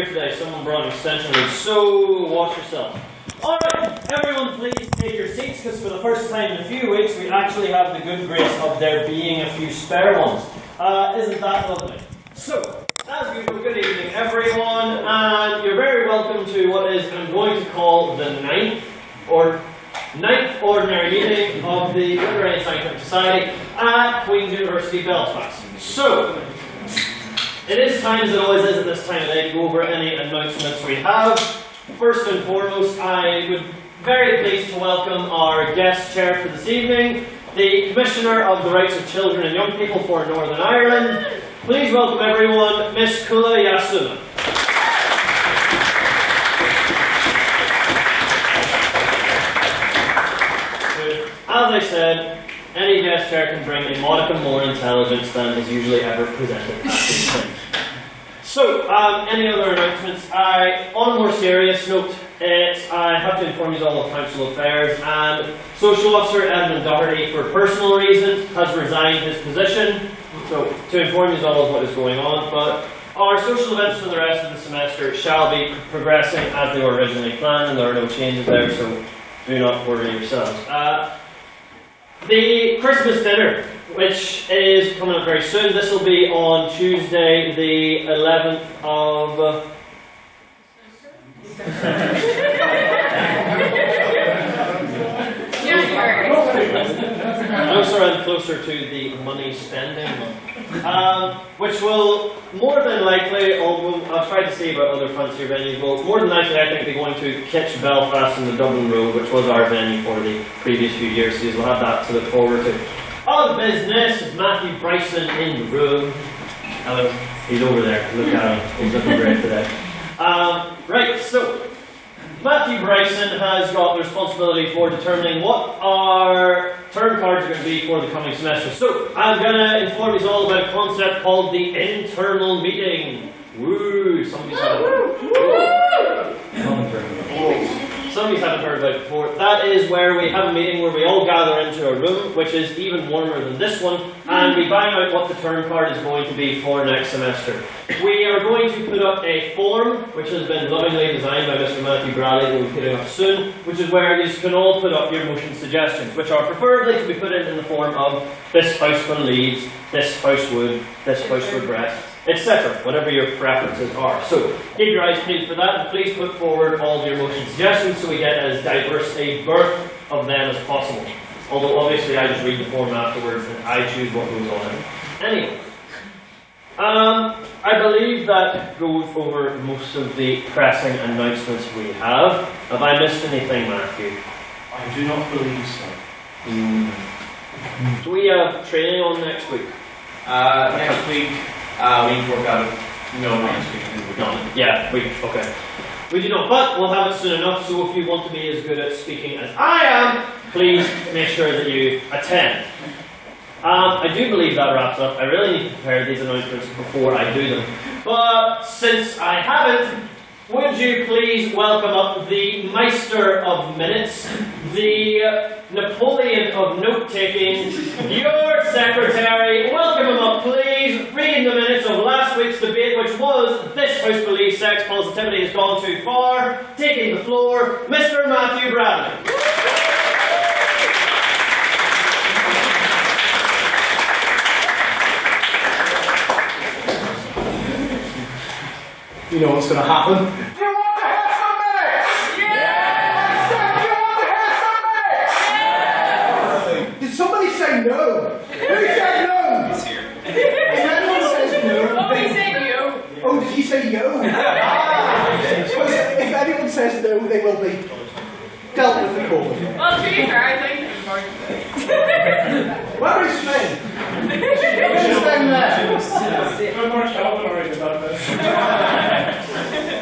here today. Someone brought an extension lead, so watch yourself. Alright, everyone please take your seats, because for the first time in a few weeks we actually have the good grace of there being a few spare ones. Isn't that lovely? So, as usual, good evening everyone, and you're very welcome to what is, I'm going to call the ninth ordinary meeting of the Literary and Scientific Society at Queen's University, Belfast. So, it is time, as it always is at this time of day, to go over any announcements we have. First and foremost, I would be very pleased to welcome our guest chair for this evening, the Commissioner of the Rights of Children and Young People for Northern Ireland. Please welcome everyone, Miss Koulla Yiasouma. As I said, any guest chair can bring a modicum more intelligence than is usually ever presented at these things. So, any other announcements? On a more serious note, I have to inform you all of Council Affairs, and Social Officer Edmund Doherty, for personal reasons, has resigned his position. So, to inform you all of what is going on, but our social events for the rest of the semester shall be progressing as they were originally planned, and there are no changes there, so do not worry yourselves. The Christmas dinner, which is coming up very soon, this will be on Tuesday the 11th of... closer to the money spending month. Which will more than likely, although I've tried to see about other fancier venues, will more than likely I think be going to Kitch Belfast in the Dublin Road, which was our venue for the previous few years, so you'll have that to look forward to. On business, is Matthew Bryson in the room. Hello. He's over there, look at him, he's looking great today. Right, so Matthew Bryson has got the responsibility for determining what our term cards are going to be for the coming semester. So, I'm going to inform you all about a concept called the internal meeting. Woo! Somebody's haven't heard about it before. That is where we have a meeting where we all gather into a room, which is even warmer than this one, and we bang out what the term card is going to be for next semester. We are going to put up a form, which has been lovingly designed by Mr. Matthew Bradley, that we'll be putting up soon, which is where you can all put up your motion suggestions, which are preferably to be put in the form of this house will leaves, this house would, this house regret, etc., whatever your preferences are. So, keep your eyes peeled for that, and please put forward all of your motion suggestions so we get as diverse a birth of them as possible. Although, obviously, I just read the form afterwards and I choose what goes on it. Anyway, I believe that goes over most of the pressing announcements we have. Have I missed anything, Matthew? I do not believe so. Do we have training on next week? Next week, we work out. No, next week we're done. Yeah, okay. We do not, but we'll have it soon enough, so if you want to be as good at speaking as I am, please make sure that you attend. I do believe that wraps up. I really need to prepare these announcements before I do them. But since I haven't, would you please welcome up the Meister of Minutes, the Napoleon of note-taking, your secretary. Welcome him up, please. Reading the minutes of last week's debate, which was this House believes sex positivity has gone too far. Taking the floor, Mr. Matthew Bradley. You know what's going to happen? Do you want to hear some minutes? Yes! Do you want to hear some minutes? Did somebody say no? Who said no? He's here. If anyone says no... Oh, he said you. Oh, did he say yo? If anyone says no, they will be dealt with the court. Well, to be fair, I think Where is Sven? Where's Sven there?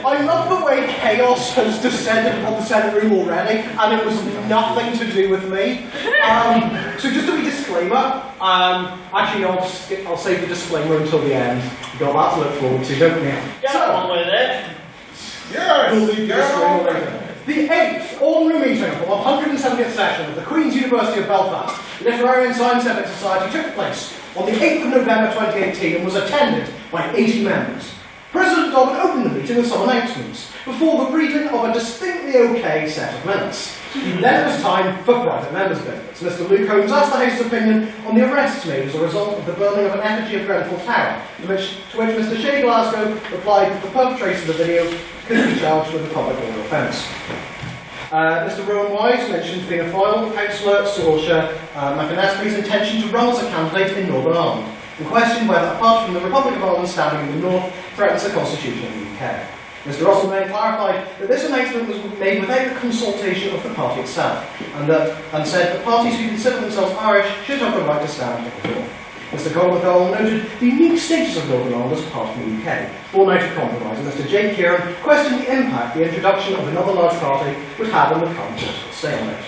I love the way chaos has descended upon the Senate room already, and it was nothing to do with me. So just a wee disclaimer. Actually, I'll save the disclaimer until the end. You've got that to look forward to, don't you? Get on with it. We'll leave the disclaimer later. The 8th ordinary meeting of the 170th session of the Queen's University of Belfast Literary and Scientific Society took place on the 8th of November 2018 and was attended by 80 members. President Dobbin opened the meeting with some announcements, before the reading of a distinctly okay set of minutes. Then it was time for private members' business. Mr. Luke Holmes asked the House's opinion on the arrests made as a result of the burning of an effigy of Grenfell Tower, to which Mr. Shea Glasgow replied that the perpetrators of the video could be charged with a public order offence. Mr. Rowan Wise mentioned Fianna Fáil councillor Saoirse McAnasby's intention to run as a candidate in Northern Ireland, and questioned whether, apart from the Republic of Ireland standing in the north, threatens the constitution of the UK. Mr. Russell then clarified that this announcement was made without the consultation of the party itself, and said that parties who consider themselves Irish should have the right to stand in the north. Mr. Koulla noted the unique status of Northern Ireland as part of the UK, born out of compromise, and Mr. Jake Kieran questioned the impact the introduction of another large party would have on the current political stalemate.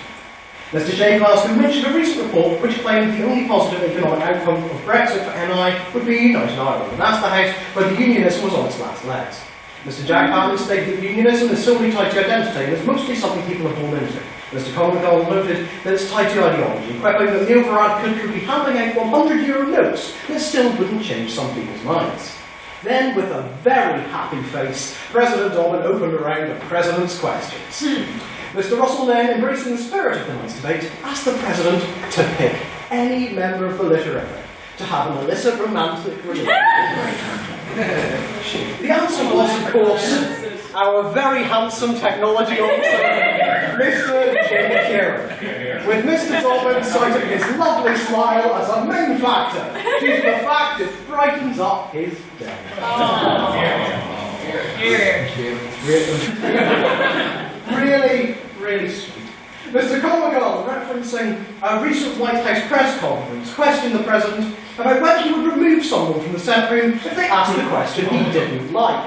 Mr. Shea Glasgow mentioned a recent report which claimed the only positive economic outcome of Brexit for NI would be United Ireland, and asked the House whether unionism was on its last legs. Mr. Jack Patton stated that unionism is solely tied to identity and is mostly something people are born into. Mr. Conor McDonald noted that it's tied to ideology, quipping that the override could be handing out €100 notes that still wouldn't change some people's minds. Then, with a very happy face, President Dobbin opened a round of President's questions. Mr. Russell then, embracing the spirit of the night's debate, asked the President to pick any member of the Literific to have an illicit romantic relationship. The answer was, of course, our very handsome technology officer, Mr. Jim Kieran, with Mr. Dobbin citing his lovely smile as a main factor, due to the fact it brightens up his day. Really sweet. Mr. Conway, referencing a recent White House press conference, questioned the President about whether he would remove someone from the Senate room if they asked a question he didn't like.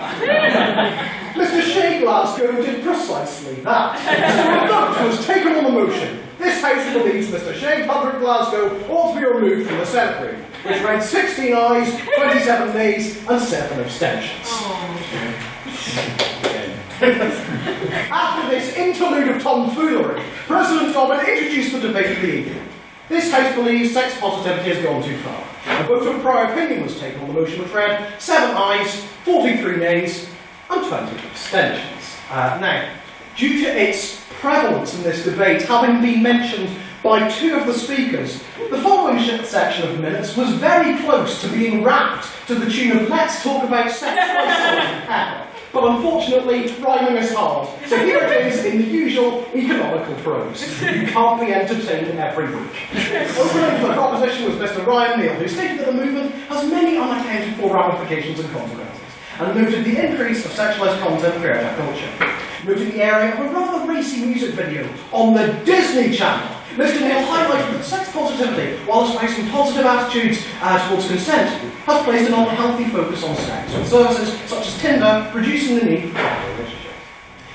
Mr. Shea Glasgow did precisely that. So a vote was taken on the motion. This House believes Mr. Shea Glasgow ought to be removed from the Senate room, which read 16 ayes, 27 nays, and 7 abstentions. After this interlude of tomfoolery, President Dobbin introduced the debate of the evening. This House believes sex positivity has gone too far. A vote of prior opinion was taken on the motion, which read 7 ayes, 43 nays, and 20 abstentions. Now, due to its prevalence in this debate having been mentioned by 2 of the speakers, the following section of minutes was very close to being rapped to the tune of "Let's Talk About Sex" by Sgt. Pepper. But unfortunately, rhyming is hard, so here it is in the usual economical prose. You can't be entertained every week. Opening the proposition was Mr. Ryan Neal, who stated that the movement has many unaccounted for ramifications and consequences, and noted the increase of sexualised content throughout our culture. Noting the area of a rather racy music video on the Disney Channel, Mr. Neal highlighted that sex positivity, while espousing positive attitudes towards consent, has placed an unhealthy focus on sex, with services such as Tinder reducing the need for proper relationships.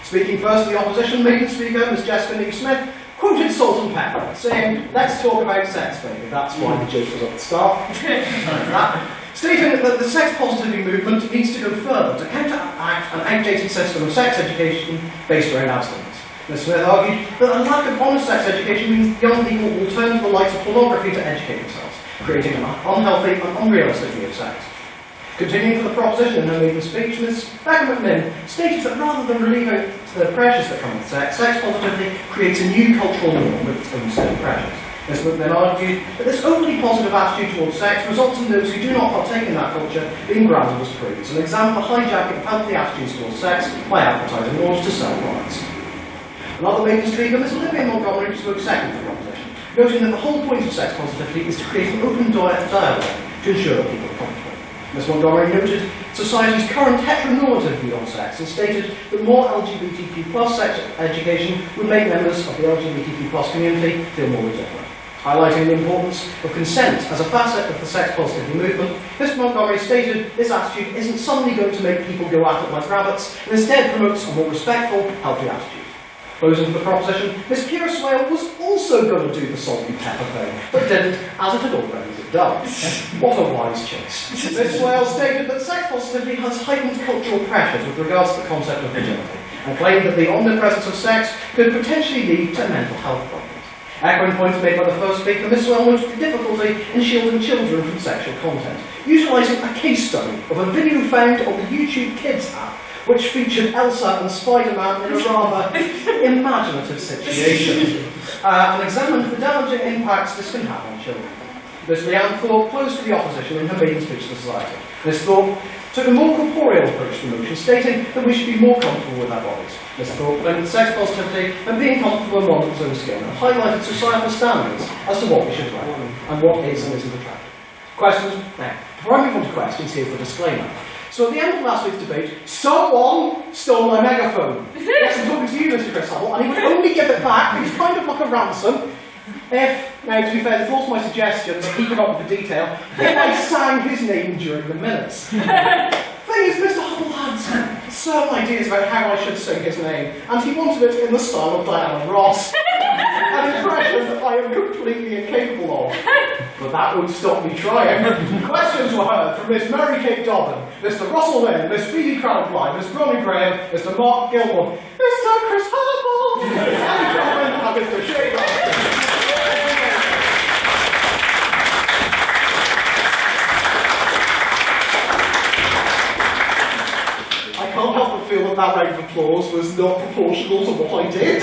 Speaking first to the opposition, main speaker, Ms. Jessica Neave-Smith, quoted Salt and Pepper, saying, "Let's talk about sex, baby." That's why the joke was at the start. Stating that the sex positivity movement needs to go further to counteract an outdated system of sex education based around abstinence. Ms. Smith argued that a lack of honest sex education means young people will turn to the likes of pornography to educate themselves, creating an unhealthy and unrealistic view of sex. Continuing for the proposition in her maiden speech, Ms. Becca McMinn stated that rather than relieving the pressures that come with sex, sex positivity creates a new cultural norm with its own set of pressures. Ms. McMinn argued that this overly positive attitude towards sex results in those who do not partake in that culture being branded as prudes, an example of hijacking of healthy attitudes towards sex by advertising in order to sell products. Another maiden speaker, Ms. Olivia Montgomery, spoke second for the proposition, noting that the whole point of sex positivity is to create an open dialogue to ensure that people are comfortable. Ms. Montgomery noted society's current heteronormative view on sex and stated that more LGBTQ+ sex education would make members of the LGBTQ+ community feel more legitimate. Highlighting the importance of consent as a facet of the sex positivity movement, Ms. Montgomery stated this attitude isn't suddenly going to make people go at it like rabbits, and instead promotes a more respectful, healthy attitude. Closing to the proposition, Ms. Kira Swale was also going to do the salt and pepper thing, but didn't, as it had already been done. What a wise choice. Ms. Swale stated that sex positivity has heightened cultural pressures with regards to the concept of virginity, and claimed that the omnipresence of sex could potentially lead to mental health problems. Echoing points made by the first speaker, Miss Well noted the difficulty in shielding children from sexual content, utilising a case study of a video found on the YouTube Kids app, which featured Elsa and Spider-Man in a rather imaginative situation, and examined the damaging impacts this can have on children. Miss Leanne thought close to the opposition in her maiden speech to society. Miss Thorpe took a more corporeal approach to motion, stating that we should be more comfortable with our bodies. Miss Thorpe blended sex positivity and being comfortable in one's own skin, and highlighted societal standards as to what we should wear, and what is and isn't attractive. Questions? Now, before I move on to questions, here's the disclaimer. So at the end of last week's debate, someone stole my megaphone. Yes, I'm talking to you, Mr. Chris Hubble, and he would only give it back. It was kind of like a ransom. Now to be fair, the my suggestions, keeping up with the detail, if I sang his name during the minutes. Thing is, Mr. Hubble had some ideas about how I should sing his name, and he wanted it in the style of Diana Ross, an impression that I am completely incapable of. But that wouldn't stop me trying. Questions were heard from Miss Mary Kate Dobbin, Mr. Russell Lynn, Miss Phoebe Crowdfly, Miss Ronnie Graham, Mr. Mark Gilmore, Mr. Chris Hubble, Miss Annie Drummond, and Mr. Shane Austin. I can't help but feel that that round of applause was not proportional to what I did.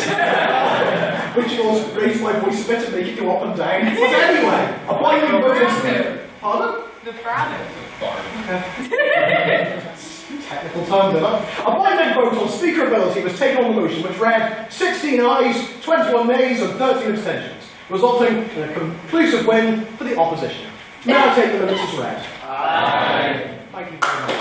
Which was raise my voice a bit and make it go up and down. But anyway, a binding vote. Pardon? The Brabham. Okay. Technical term, didn't I? A binding vote on speakerability was taken on the motion, which read 16 ayes, 21 nays, and 13 abstentions, resulting in a conclusive win for the opposition. Now I take the minutes as read. Aye. Thank you very much.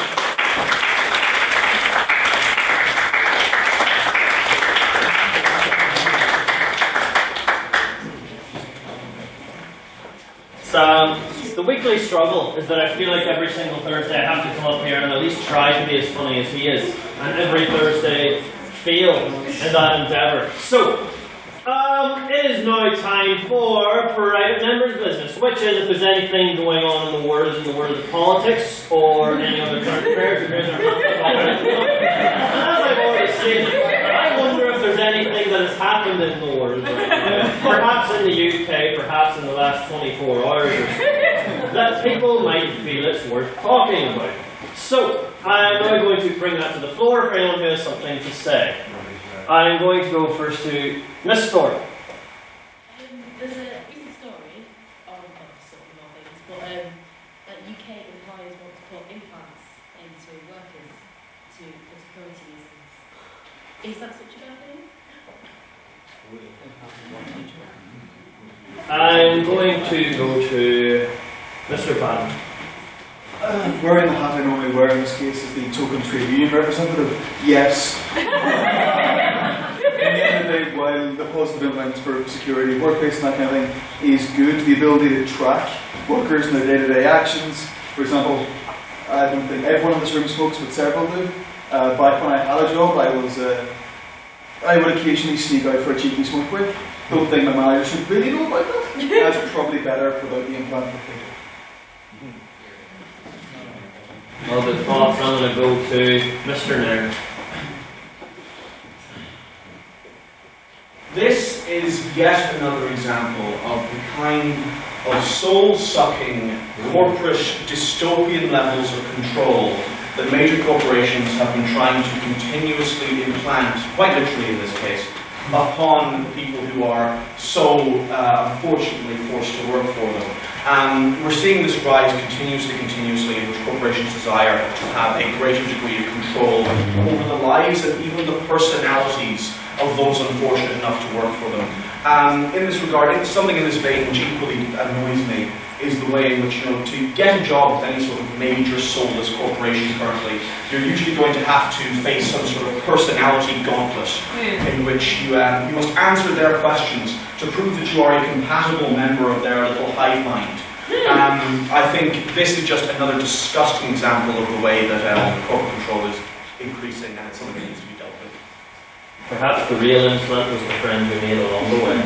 The weekly struggle is that I feel like every single Thursday I have to come up here and at least try to be as funny as he is, and every Thursday fail in that endeavour. So, it is now time for private members' business, which is if there's anything going on in the world of politics or any other current affairs. As I've already stated, I wonder if there's anything that has happened in the world right now, perhaps in the UK, perhaps in the last 24 hours or so, that people might feel it's worth talking about. So, I'm now going to bring that to the floor for anyone who has something to say. I'm going to go first to Miss Thorpe. There's a recent story on sort of more things, but that UK employers want to put implants into workers for security reasons. Is that such a bad thing? I'm going to go to Mr. Pan. Wearing the hat I normally wear in this case is the token trade union representative. Yes. In the end of the day, while the positive impacts for security, workplace and that kind of thing is good, the ability to track workers in their day-to-day actions. For example, I don't think everyone in this room smokes, but several do. Back when I had a job, I would occasionally sneak out for a cheeky smoke break. Don't think my manager should really know about that. That's probably better without the implant applicator. Well, the thoughts I'm going to go to Mr. Nairn. This is yet another example of the kind of soul-sucking, corporate, dystopian levels of control that major corporations have been trying to continuously implant, quite literally in this case, upon the people who are so unfortunately forced to work for them. We're seeing this rise continuously, in which corporations desire to have a greater degree of control over the lives and even the personalities of those unfortunate enough to work for them. In this regard, something in this vein which equally annoys me is the way in which, to get a job with any sort of major soulless corporation currently, you're usually going to have to face some sort of personality gauntlet in which you must answer their questions to prove that you are a compatible member of their little hive mind. I think this is just another disgusting example of the way that corporate control is increasing, and it's something that needs to be dealt with. Perhaps the real implant was the friend we made along the way.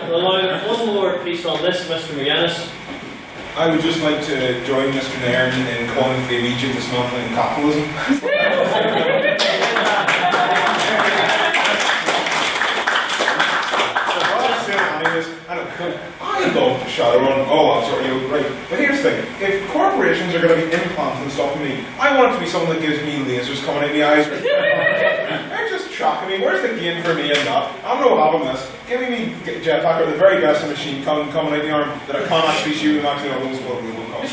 Allow one more piece on this, Mr. McGuinness. I would just like to join Mr. Nairn in calling for the immediate dismantling of capitalism. shadow run. Oh, I'm sorry, you're right. But here's the thing: if corporations are going to be implanting stuff in me, I want it to be something that gives me lasers coming in the eyes. They're just shocking me. Where's the gain for me in that? I'm no having this. Give me jetpack or the very best machine coming out the arm that I can't actually shoot and actually almost will come.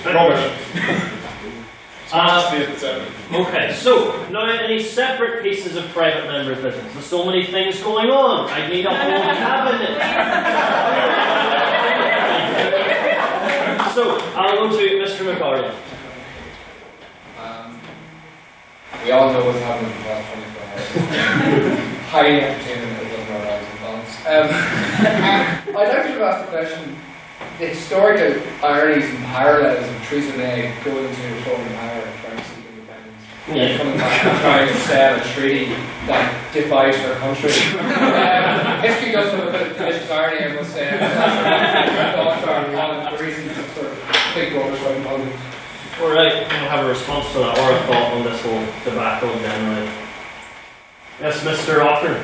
Rubbish. Okay, so now any separate pieces of private member business? There's so many things going on. I need a whole cabinet. So I'll go to Mr. McArdle. We all know what's happening in the last 24 hours. Highly entertaining, it doesn't arise in balance. I'd like to ask the question, the historical ironies and parallels of Theresa May going to Republican power and trying to seek independence, and coming back and trying to sell a treaty that divides her country. History does have a bit of delicious irony, I must say. Thoughts are on the recent sort of big rubbish right politics. Alright, I don't have a response to that or a thought on this whole debacle generally. Yes, Mr. Offern.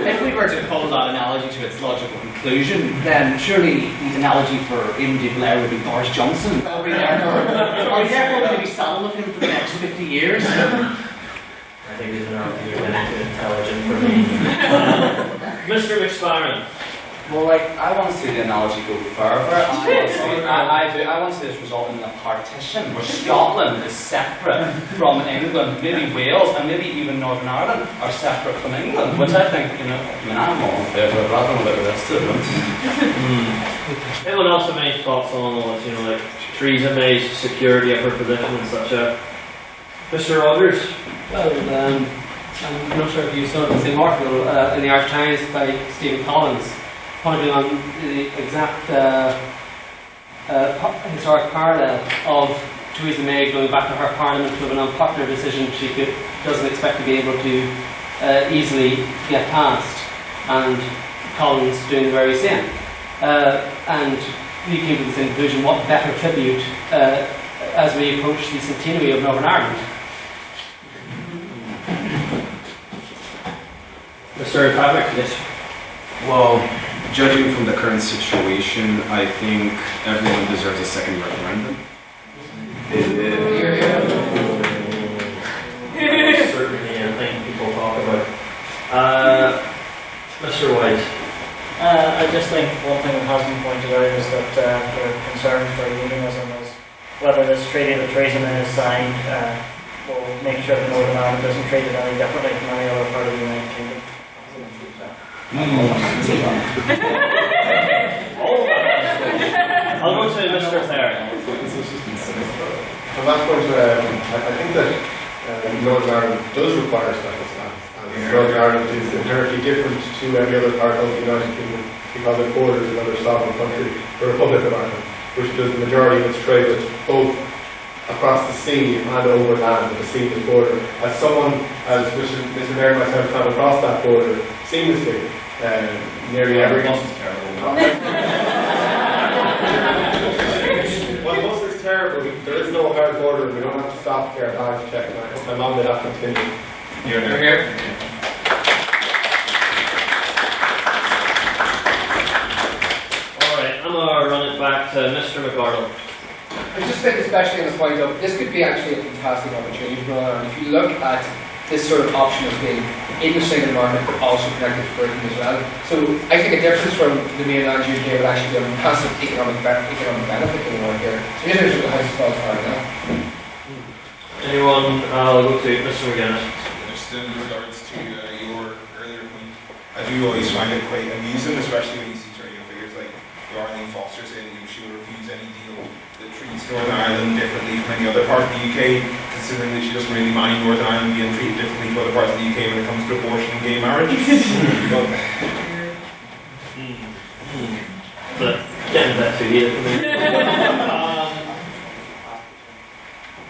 If we were to follow that analogy to its logical conclusion, then surely the analogy for Imogen Blair would be Boris Johnson. Are we therefore going to be saddled with him for the next 50 years? I think he's an argument intelligent for me. Mr. McSparren. Well, I want to see the analogy go further. I want to see this result in a partition where Scotland is separate from England, maybe Wales and maybe even Northern Ireland are separate from England, which I think, I'm all in favour of rather than about the rest of them. Anyone else have any thoughts on all this, like Theresa May's security of her position and such a... Mr. Rogers? Well, I'm not sure if you saw the same article in the Irish Times by Stephen Collins, pointing on the exact historic parallel of Theresa May going back to her parliament with an unpopular decision she doesn't expect to be able to easily get passed, and Collins doing the very same. And we came to the same conclusion: what better tribute as we approach the centenary of Northern Ireland? Mr. Patrick? Yes. Well, judging from the current situation, I think everyone deserves a second referendum. Certainly, I think people talk about. Mr. White. I just think one thing that has been pointed out is that we're concerned for unionism is whether this treaty that Theresa May has signed will make sure that Northern Ireland isn't treated any differently from any other part of the United Kingdom. I'll go to Mr. Thayer. From that point, I think that Northern Ireland does require a special status. Northern Ireland is inherently different to any other part of the United Kingdom because it borders another sovereign country, the Republic of Ireland, which does the majority of its trade with both across the sea and over land, the seamless border. As someone, as Mr. Mayor and myself have across that border seamlessly, nearly every month is terrible. Well, most is terrible. There is no hard border, and we don't have to stop to get our bags checked. And I hope my mum did that continue. You're here. Alright, I'm going to run it back to Mr. McArdle. I just think, especially on this point of this could be actually a fantastic opportunity for Northern Ireland. If you look at this sort of option of being in the single market but also connected to Britain as well. So I think a difference from the mainland UK would actually be a massive economic benefit to the world here. So here's actually the highest thoughts are now. Anyone? I'll go to Mr. McGinnis. Just in regards to your earlier point, I do always find it quite amusing, especially when you see trading figures like Arlene Foster saying that she will refuse any deal that treats Northern Ireland differently from any other part of the UK, considering that she doesn't really mind Northern Ireland being treated differently to other parts of the UK when it comes to abortion and gay marriage. But getting that to you.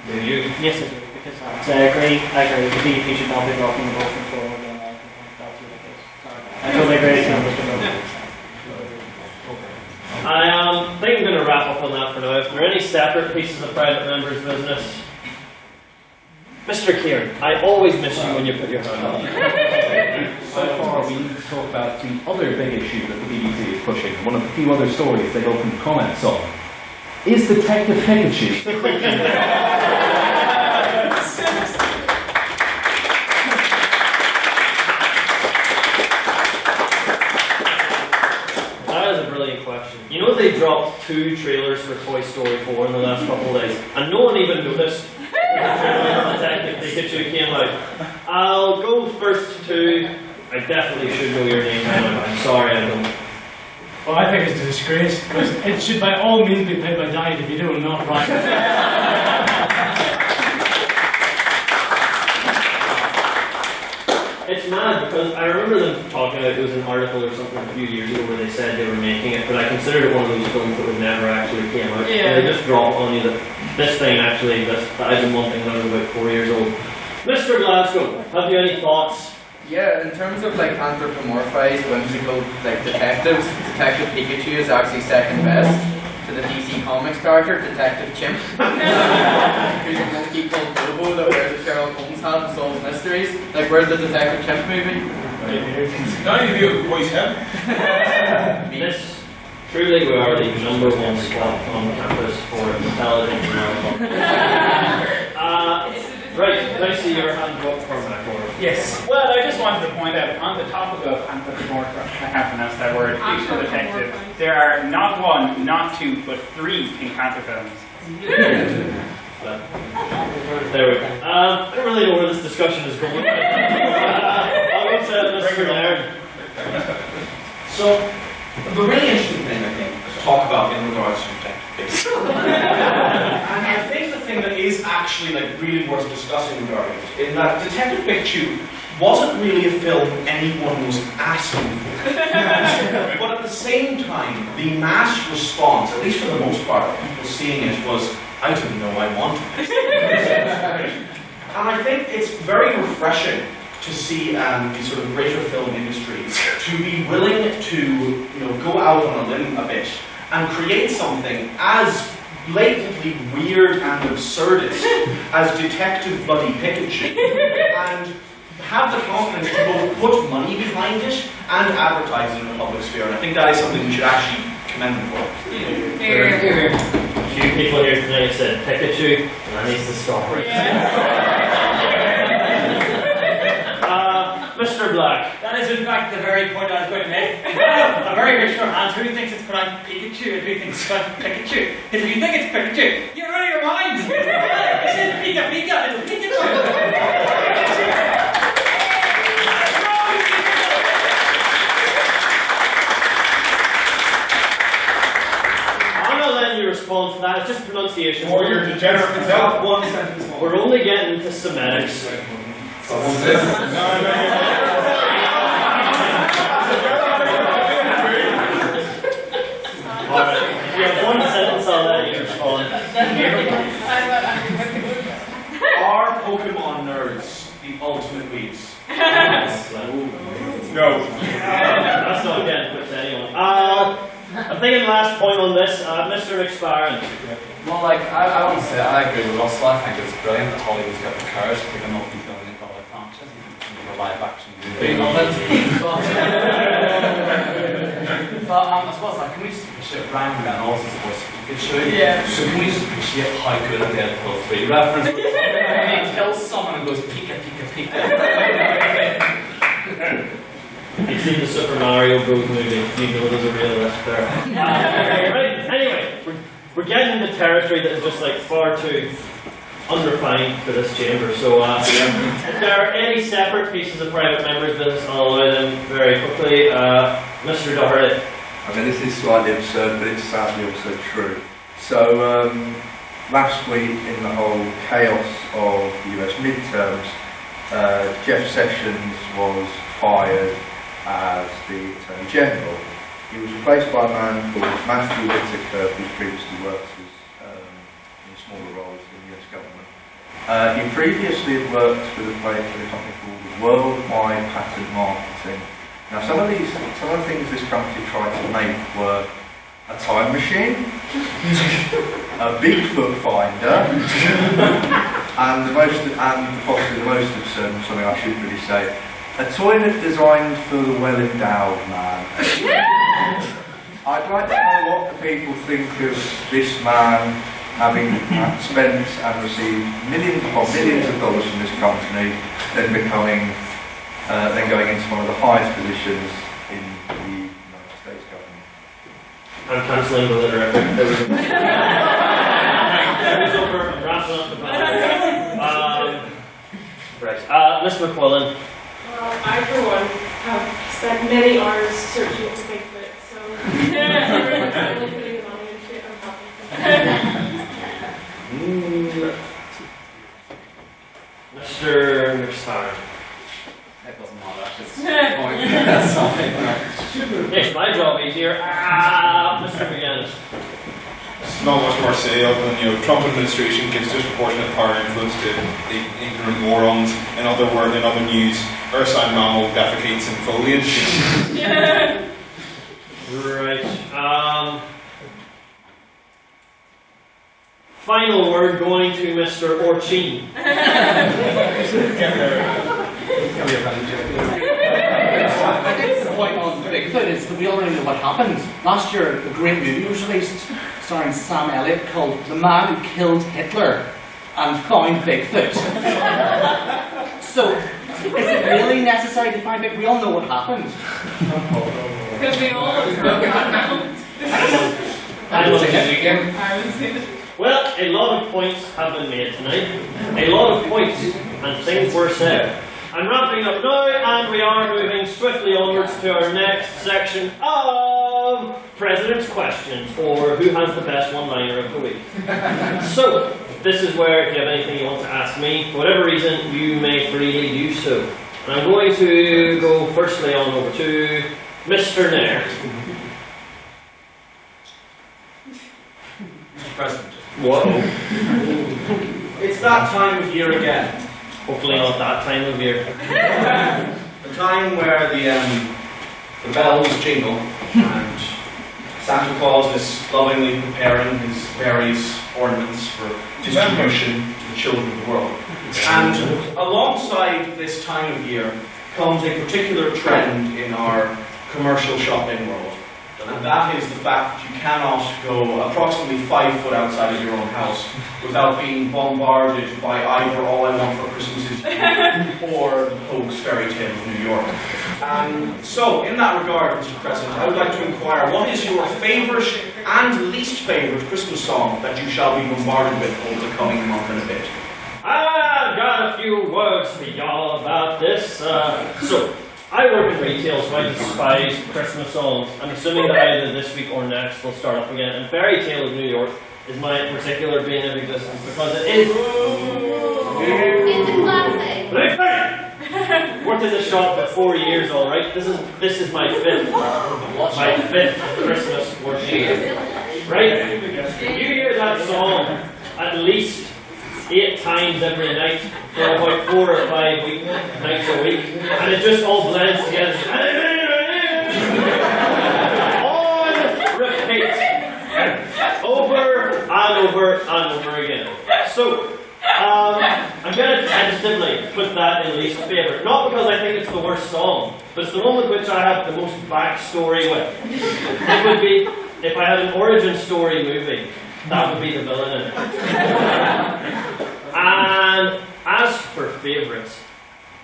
Do you? Yes, I do, because I agree. The DUP should not be blocking the vote forward, and I think that's really the case. I totally agree with you on this. I think I'm going to wrap up on that for now. If there are any separate pieces of private members' business, Mr. Kieran, I always miss you when you put your hand up. So far, we need to talk about the other big issue that the BBC is pushing, one of the few other stories they opened comments on. Is Detective Pikachu? That is a brilliant question. You know they dropped 2 trailers for Toy Story 4 in the last couple of days, and no one even noticed. Detective Pikachu came out. I'll go first to. I definitely should know your name now. I'm sorry I don't. Well, I think it's a disgrace, because it should by all means be played by Danny DeVito and not Ryan. It's mad because I remember them talking about, it was an article or something a few years ago where they said they were making it, but I considered it one of those films that would never actually came out. Yeah. And they just drop on you that this thing actually exists, that I've been wanting when I was about 4 years old. Mr. Glasgow, have you any thoughts? Yeah, in terms of like anthropomorphized whimsical like detectives, Detective Pikachu is actually second best to the DC Comics character, Detective Chimp. Who's a monkey called Bobo that wears a Sherlock Holmes hat and solves mysteries. Like, where's the Detective Chimp movie? Not even you, voice him. This, truly we are the #1 spot on campus for intelligence and right, can I see your hand go up for that order? Yes. Well, I just wanted to point out, on the topic of anthropomorphic, I can't pronounce that word, fictional detective, there are not 1, not 2, but 3 Pink Panther films. There we go. I don't really know where this discussion is going. I'll go to Mr. Laird. So, the really interesting thing, I think, to talk about in regards to Detective Pikachu. And I think the thing that is actually like really worth discussing regarding it, in that Detective Pikachu wasn't really a film anyone was asking for. But at the same time, the mass response, at least for the most part, of people seeing it was, I didn't know I wanted it. And I think it's very refreshing to see the sort of greater film industry to be willing to go out on a limb a bit and create something as blatantly weird and absurdist as Detective Bloody Pikachu and have the confidence to both put money behind it and advertise it in the public sphere. And I think that is something we should actually commend them for. A few people here tonight said Pikachu, and that needs to stop right Mr. Black. That is in fact the very point I was going to make. A very rich hand. Who thinks it's pronounced Pikachu and who thinks it's pronounced Pikachu? Because if you think it's Pikachu, you're out of your mind! This is Pika Pika, it's Pikachu! I'm not letting you respond to that, it's just pronunciation. Or you're degenerate yourself. One sentence more. We're only getting to semantics. Alright, if you have one sentence, I'll let you respond. Are Pokemon nerds the ultimate weebs? No. That's not getting put to anyone. I'm thinking last point on this, Mr. McSparren. Well, like, I want to say, I agree with Russell. I think it's brilliant that Hollywood's got the courage to take a multi-billion-dollar franchise and do a live-action movie of it. But I suppose, like, can we just appreciate Ryan Reynolds as a voice of Pikachu? Yeah. So can we just appreciate how good a Deadpool 3 reference was? When he kills someone and goes, Pika, Pika, Pika. You've seen the Super Mario Bros. Movie, you know there's a real risk there. Right, anyway, we're getting into territory that is just like far too unrefined for this chamber. So if there are any separate pieces of private members' business, I'll allow them very quickly. Mr. Doherty. I mean, this is slightly absurd, but it's sadly also true. So last week, in the whole chaos of the US midterms, Jeff Sessions was fired as the Attorney General. He was replaced by a man called Matthew Whitaker, who previously worked in smaller roles in the US government. He previously had worked with a company called Worldwide Patent Marketing. Now, some of the things this company tried to make were a time machine, a Bigfoot finder, And possibly the most absurd, and something I should really say, a toilet designed for the well-endowed man. I'd like to know what the people think of this man having spent and received millions of dollars from this company, then going into one of the highest positions in the United States government. I'm cancelling the Literific. There was over. I'm wrapping up the panel. Right. Miss McQuillan. Well, I, for one, have spent many hours searching for Bigfoot, so finally putting the money into it, I'm happy. Mr. McStarr. It doesn't matter. Makes my job easier. Mr. McGinnis. There's not much more to say other than, Trump administration gives disproportionate power and influence to ignorant morons. In other news, ursine mammal defecates in foliage. Right. Final word going to Mr. Orchin. I think the point on Bigfoot is that we already know what happened. Last year, a great movie was released starring Sam Elliott called The Man Who Killed Hitler and Found Bigfoot. So, is it really necessary to find Bigfoot? We all know what happened. Because we all Well, a lot of points have been made tonight. A lot of points and things were said. I'm wrapping up now, and we are moving swiftly onwards to our next section of President's Questions, or who has the best one-liner of the week. So, this is where, if you have anything you want to ask me, for whatever reason, you may freely do so. And I'm going to go firstly on over to Mr. Nair. Mr. President. Whoa. It's that time of year again. Hopefully not that time of year. The time where the bells jingle and Santa Claus is lovingly preparing his various ornaments for distribution to the children of the world. And alongside this time of year comes a particular trend in our commercial shopping world. And that is the fact that you cannot go approximately 5 foot outside of your own house without being bombarded by either All I Want for Christmas Is You or the Pogue's Fairy Tale of New York. So, in that regard, Mr. President, I would like to inquire, what is your favourite and least favourite Christmas song that you shall be bombarded with over the coming month and a bit? I've got a few words for y'all about this. So, I work in retail, so I despise Christmas songs. I'm assuming that either this week or next they'll start up again. And Fairy Tale of New York is my particular bane of existence because it is. It's a classic. Worked in the shop for 4 years, all right. This is my fifth Christmas worship. Right? You hear that song at least 8 times every night for about 4 or 5 nights a week, and it just all blends together. On repeat, over and over and over again. So, I'm going to tentatively put that in least favourite, not because I think it's the worst song, but it's the one with which I have the most backstory with. It would be, if I had an origin story movie, that would be the villain in it. And as for favourites,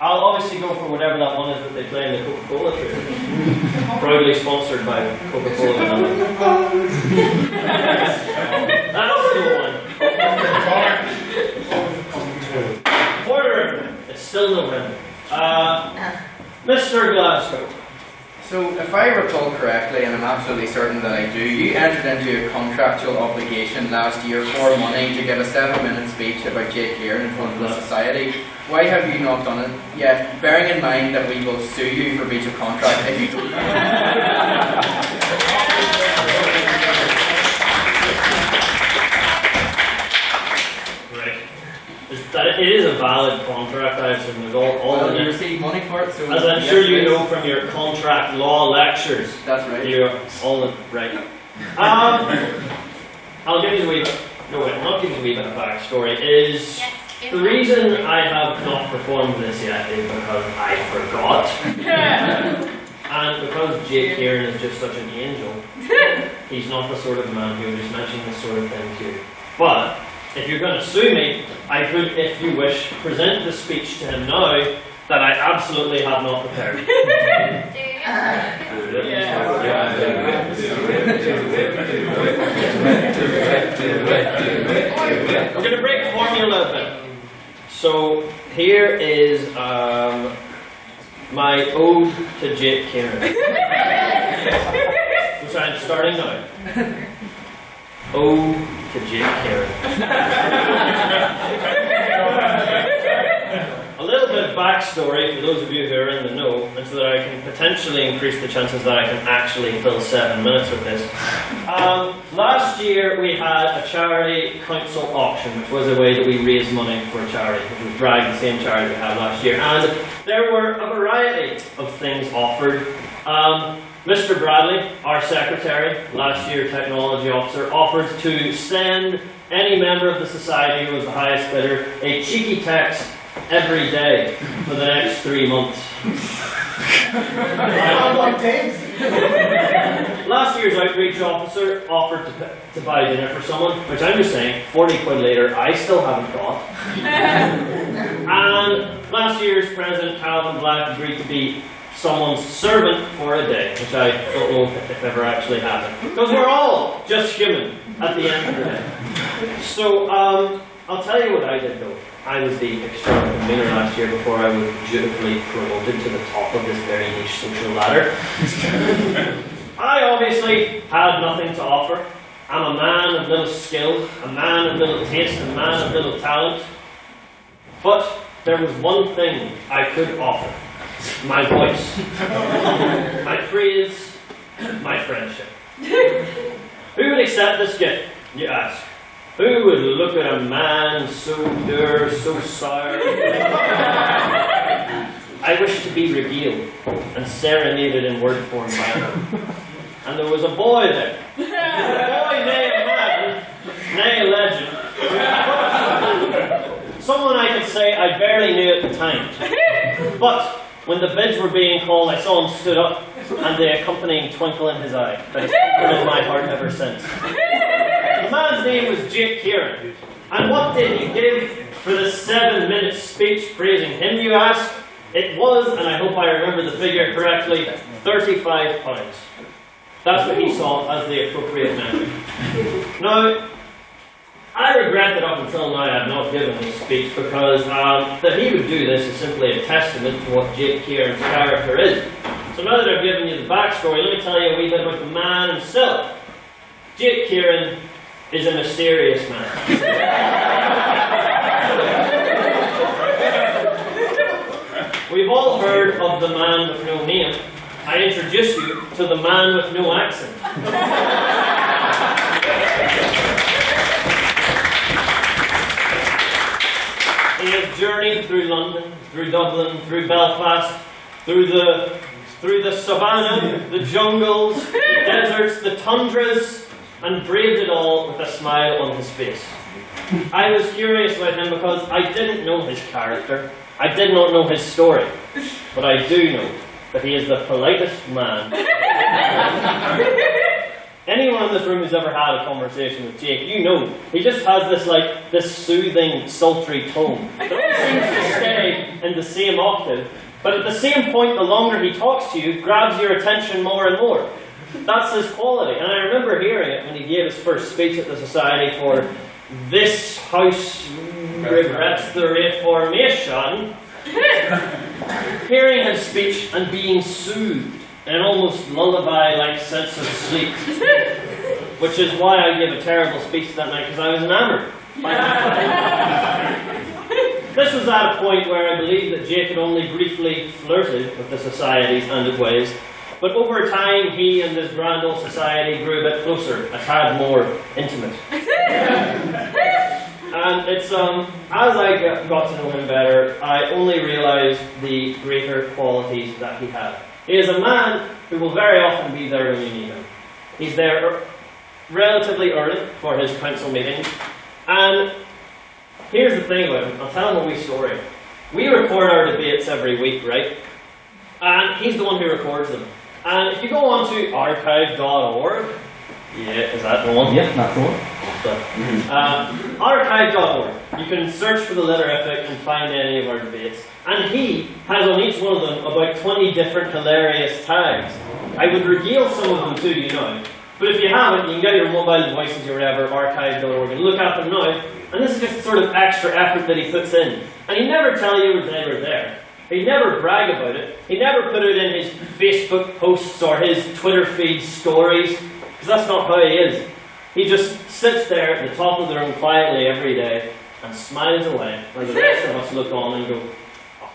I'll obviously go for whatever that one is that they play in the Coca-Cola trailer. Proudly sponsored by Coca-Cola. That's the one. Quarter. It's still November. Mr. Glasgow. So, if I recall correctly, and I'm absolutely certain that I do, you entered into a contractual obligation last year for money to give a 7-minute speech about Jake Gear in front of the society. Why have you not done it yet? Bearing in mind that we will sue you for breach of contract if you don't. It is a valid contract, I assume. There's all well, you receive money for it, so... As I'm sure you know from your contract law lectures. That's right. You're all right. I'll give you the wee bit. No, wait, I'll not give you the wee bit of backstory. The reason I have not performed this yet is because I forgot. And because Jake Kieran is just such an angel, he's not the sort of man who would just mention this sort of thing to you. But if you're going to sue me, I could, if you wish, present the speech to him now that I absolutely have not prepared. We're going to break formula a bit. So here is my ode to Jake Kieran, which I'm starting now. Ode to Jake Kieran. A little bit of backstory for those of you who are in the know, and so that I can potentially increase the chances that I can actually fill 7 minutes with this. Last year we had a charity council auction, which was a way that we raised money for a charity, which was Drag, the same charity we had last year. And there were a variety of things offered. Mr. Bradley, our secretary, last year technology officer, offered to send any member of the society who was the highest bidder a cheeky text every day for the next 3 months. Last year's outreach officer offered to buy dinner for someone, which I'm just saying, 40 quid later, I still haven't got. And last year's President Calvin Black agreed to be someone's servant for a day, which I don't know if ever actually happened. Because we're all just human at the end of the day. So, I'll tell you what I did though. I was the external convener last year before I was dutifully promoted to the top of this very niche social ladder. I obviously had nothing to offer. I'm a man of little skill, a man of little taste, a man of little talent. But there was one thing I could offer. My voice. My praise. My friendship. Who would accept this gift, you ask? Who would look at a man so dour, so sour? I wish to be regaled and serenaded in word form by him. And there was a boy there. A boy, nay a man, nay a legend. Someone I could say I barely knew at the time. But when the bids were being called, I saw him stood up and the accompanying twinkle in his eye that has comforted my heart ever since. The man's name was Jake Kieran. And what did he give for the 7-minute speech praising him, you ask? It was, and I hope I remember the figure correctly, £35. That's what he saw as the appropriate measure. Now, I regret that up until now I have not given this speech because that he would do this is simply a testament to what Jake Kieran's character is. So now that I've given you the backstory, let me tell you a wee bit about the man himself. Jake Kieran is a mysterious man. We've all heard of the man with no name. I introduce you to the man with no accent. He has journeyed through London, through Dublin, through Belfast, through the savannah, the jungles, the deserts, the tundras, and braved it all with a smile on his face. I was curious about him because I didn't know his character. I did not know his story. But I do know that he is the politest man. Anyone in this room who's ever had a conversation with Jake, you know, he just has this soothing, sultry tone. It always seems to stay in the same octave, but at the same point, the longer he talks to you, grabs your attention more and more. That's his quality. And I remember hearing it when he gave his first speech at the Society for This House Regrets the Reformation. Hearing his speech and being soothed in an almost lullaby-like sense of sleep. Which is why I gave a terrible speech that night, because I was enamoured. This was at a point where I believe that Jake had only briefly flirted with the societies and its ways. But over time, he and this grand old society grew a bit closer, a tad more intimate. And it's, as I got to know him better, I only realised the greater qualities that he had. He is a man who will very often be there when you need him. He's there relatively early for his council meetings, and here's the thing about him. I'll tell him a wee story. We record our debates every week, right? And he's the one who records them. And if you go on to archive.org, yeah, is that the one? Yeah, that's the one. Archive.org. You can search for the Literific and find any of our debates. And he has on each one of them about 20 different hilarious tags. I would regale some of them to you now. But if you haven't, you can get your mobile devices or whatever, archive.org, and look at them now. And this is just sort of extra effort that he puts in. And he'd never tell you it was ever there. He'd never brag about it. He'd never put it in his Facebook posts or his Twitter feed stories. Because that's not how he is. He just sits there at the top of the room quietly every day and smiles away, while the rest of us look on and go, fuck.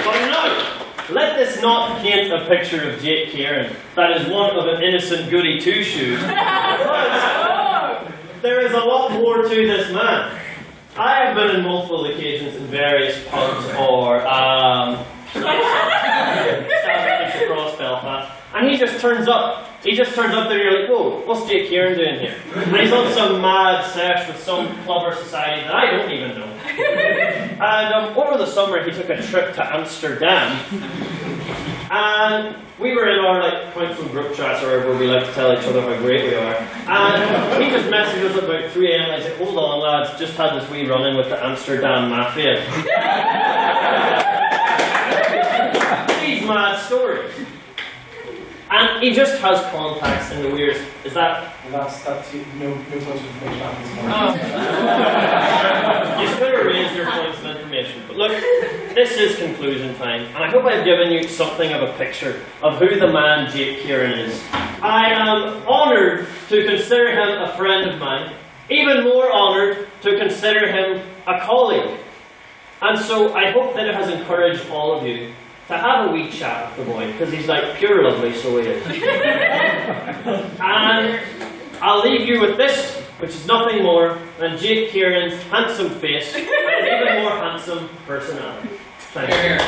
But no, let this not paint a picture of Jake Kieran that is one of an innocent goody two-shoes. There is a lot more to this man. I have been in multiple occasions in various pubs or across Belfast, and he just turns up. He just turns up there and you're like, whoa, what's Jake Kieran doing here? And he's on some mad search with some club or society that I don't even know. And over the summer he took a trip to Amsterdam, and we were in our council group chats or where we like to tell each other how great we are. And he just messaged us at about 3 AM. I said, hold on lads, just had this wee run-in with the Amsterdam Mafia. These mad stories. And he just has contacts in the weirdest. Is that? That's no points of information at this point. You should have raised your points of information. But look, this is conclusion time, and I hope I've given you something of a picture of who the man Jake Kieran is. I am honoured to consider him a friend of mine, even more honoured to consider him a colleague. And so I hope that it has encouraged all of you to have a wee chat with the boy, because he's pure lovely, so he is. And I'll leave you with this, which is nothing more than Jake Kieran's handsome face and even more handsome personality. Thank you.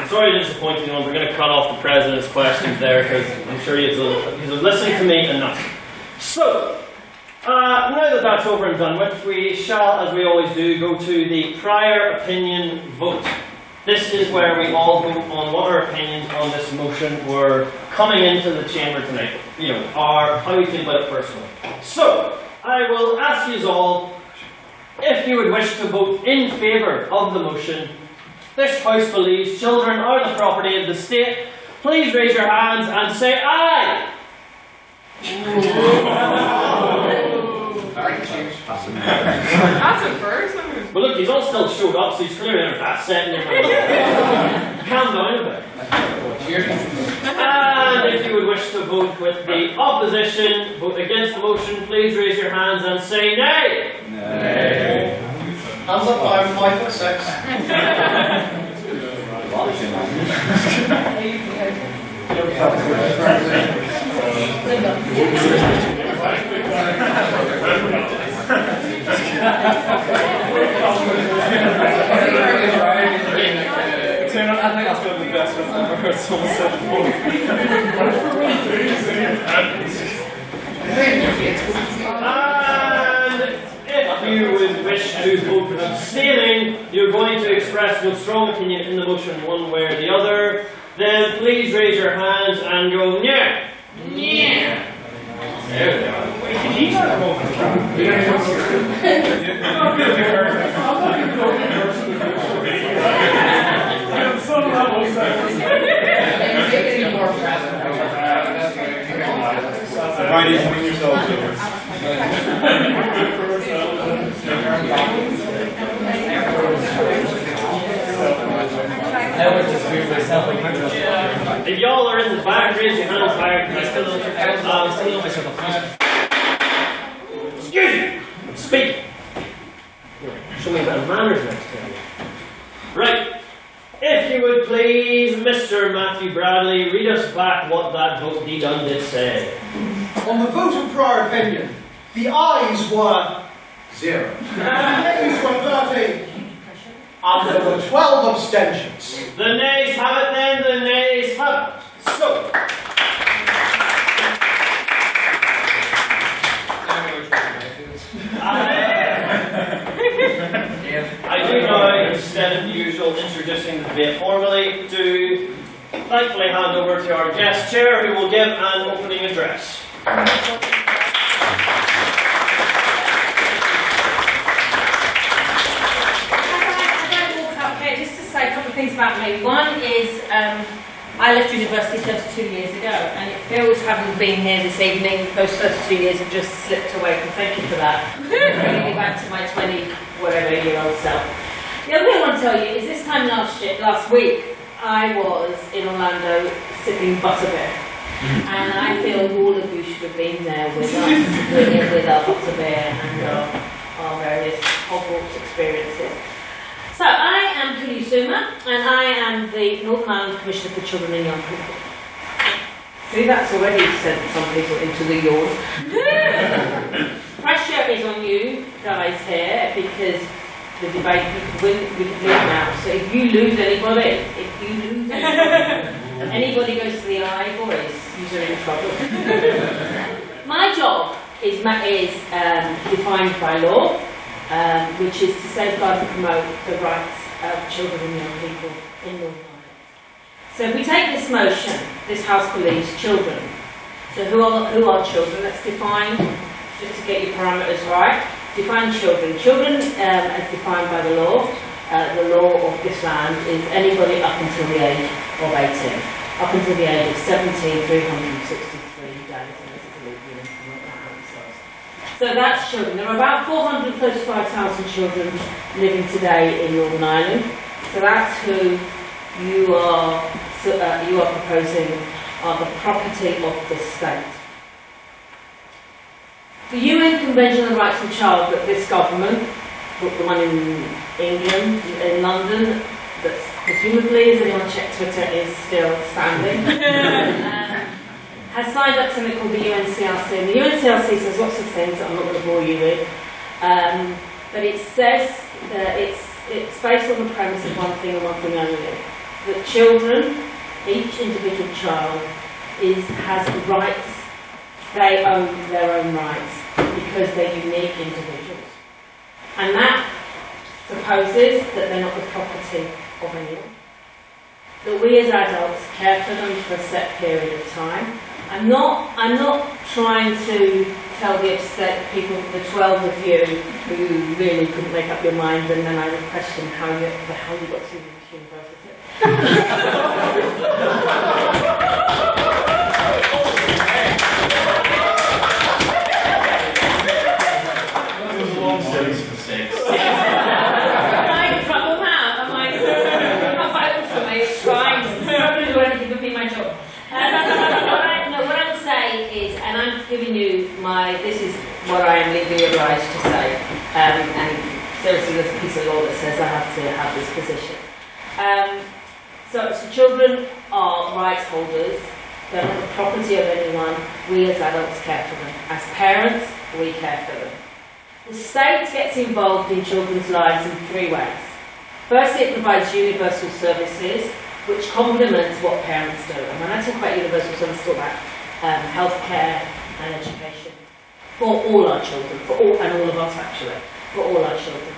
Sorry to disappoint you, we're going to cut off the President's questions there because I'm sure he's listening to me enough. So, now that that's over and done with, we shall, as we always do, go to the prior opinion vote. This is where we all vote on what our opinions on this motion were coming into the chamber tonight. How we feel about it personally. So, I will ask you all if you would wish to vote in favour of the motion. This House believes children are the property of the state. Please raise your hands and say aye. That's a first. Well, look, he's all still showed up, so he's clearly not that set in your mind. Calm down a bit. And if you would wish to vote with the opposition, vote against the motion, please raise your hands and say nay. Nay. Hands up, I'm 5'6". I think that's one of the best ones I've ever heard someone say before. And if you would wish to vote abstaining, you're going to express no strong opinion in the motion one way or the other, then please raise your hands and go yeah. Yeah. There they are. Why do you swing yourself to If y'all are in the back, raise your hands higher. Excuse me! Speak! Show me a bit of manners next time. Right. If you would please, Mr. Matthew Bradley, read us back what that vote done did say. On the vote of prior opinion, the ayes were 0. The nays were 13. And there were 12 abstentions. The nays have it then, the nays have it. So, I do now, instead of the usual introducing the debate formally, to thankfully hand over to our guest chair who will give an opening address. Just to say a couple of things about me. One is I left university 32 years ago, and it feels, having been here this evening, those 32 years have just slipped away, and thank you for that. Bringing me back to my 20-whatever-year-old self. The other thing I want to tell you is this time last week, I was in Orlando sipping butterbeer. And I feel all of you should have been there with us, with our butterbeer and our various Hogwarts experiences. So I am Koulla Yiasouma, and I am the Northern Ireland Commissioner for Children and Young People. See, that's already sent some people into the yawn. Pressure is on you guys here because the debate we could lose now. So if you lose anybody, anybody goes to the eye, boys, you're in trouble. My job is defined by law. Which is to safeguard and promote the rights of children and young people in Northern Ireland. So if we take this motion, this House believes children. So who are children? Let's define, just to get your parameters right, define children. Children, as defined by the law of this land, is anybody up until the age of 18. Up until the age of 17, 363 days. So that's children. There are about 435,000 children living today in Northern Ireland. So that's who you are proposing are the property of the state. The UN Convention on the Rights of the Child that this government, the one in England, in London, that presumably, as anyone checked Twitter, is still standing. Has signed up something called the UNCRC. And the UNCRC says lots of things that I'm not going to bore you with, but it says that it's based on the premise of one thing and one thing only: that children, each individual child, has rights. They own their own rights because they're unique individuals, and that supposes that they're not the property of anyone. That we as adults care for them for a set period of time. I'm not trying to tell the upset people, the 12 of you who really couldn't make up your mind, and then I would question how you got to university. Am I in trouble now? Am I not voting for me? It's fine. I'm not going to do anything but be my job. What I would say is, and I'm giving you this is what I am legally obliged to say, and seriously there's a piece of law that says I have to have this position. So children are rights holders, they're not the property of anyone, we as adults care for them. As parents, we care for them. The state gets involved in children's lives in 3 ways. Firstly, it provides universal services, which complements what parents do. And when I talk about universal services, I talk about healthcare and education for all our children, and all of us actually, for all our children.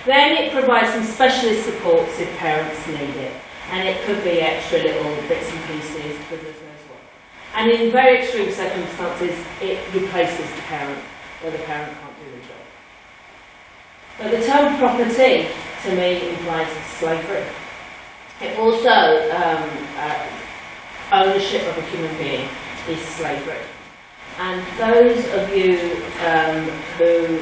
Then it provides some specialist supports if parents need it, and it could be extra little bits and pieces, goodness knows what. And in very extreme circumstances, it replaces the parent, where the parent can't do the job. But the term property, to me, implies slavery. It also, ownership of a human being is slavery. And those of you who,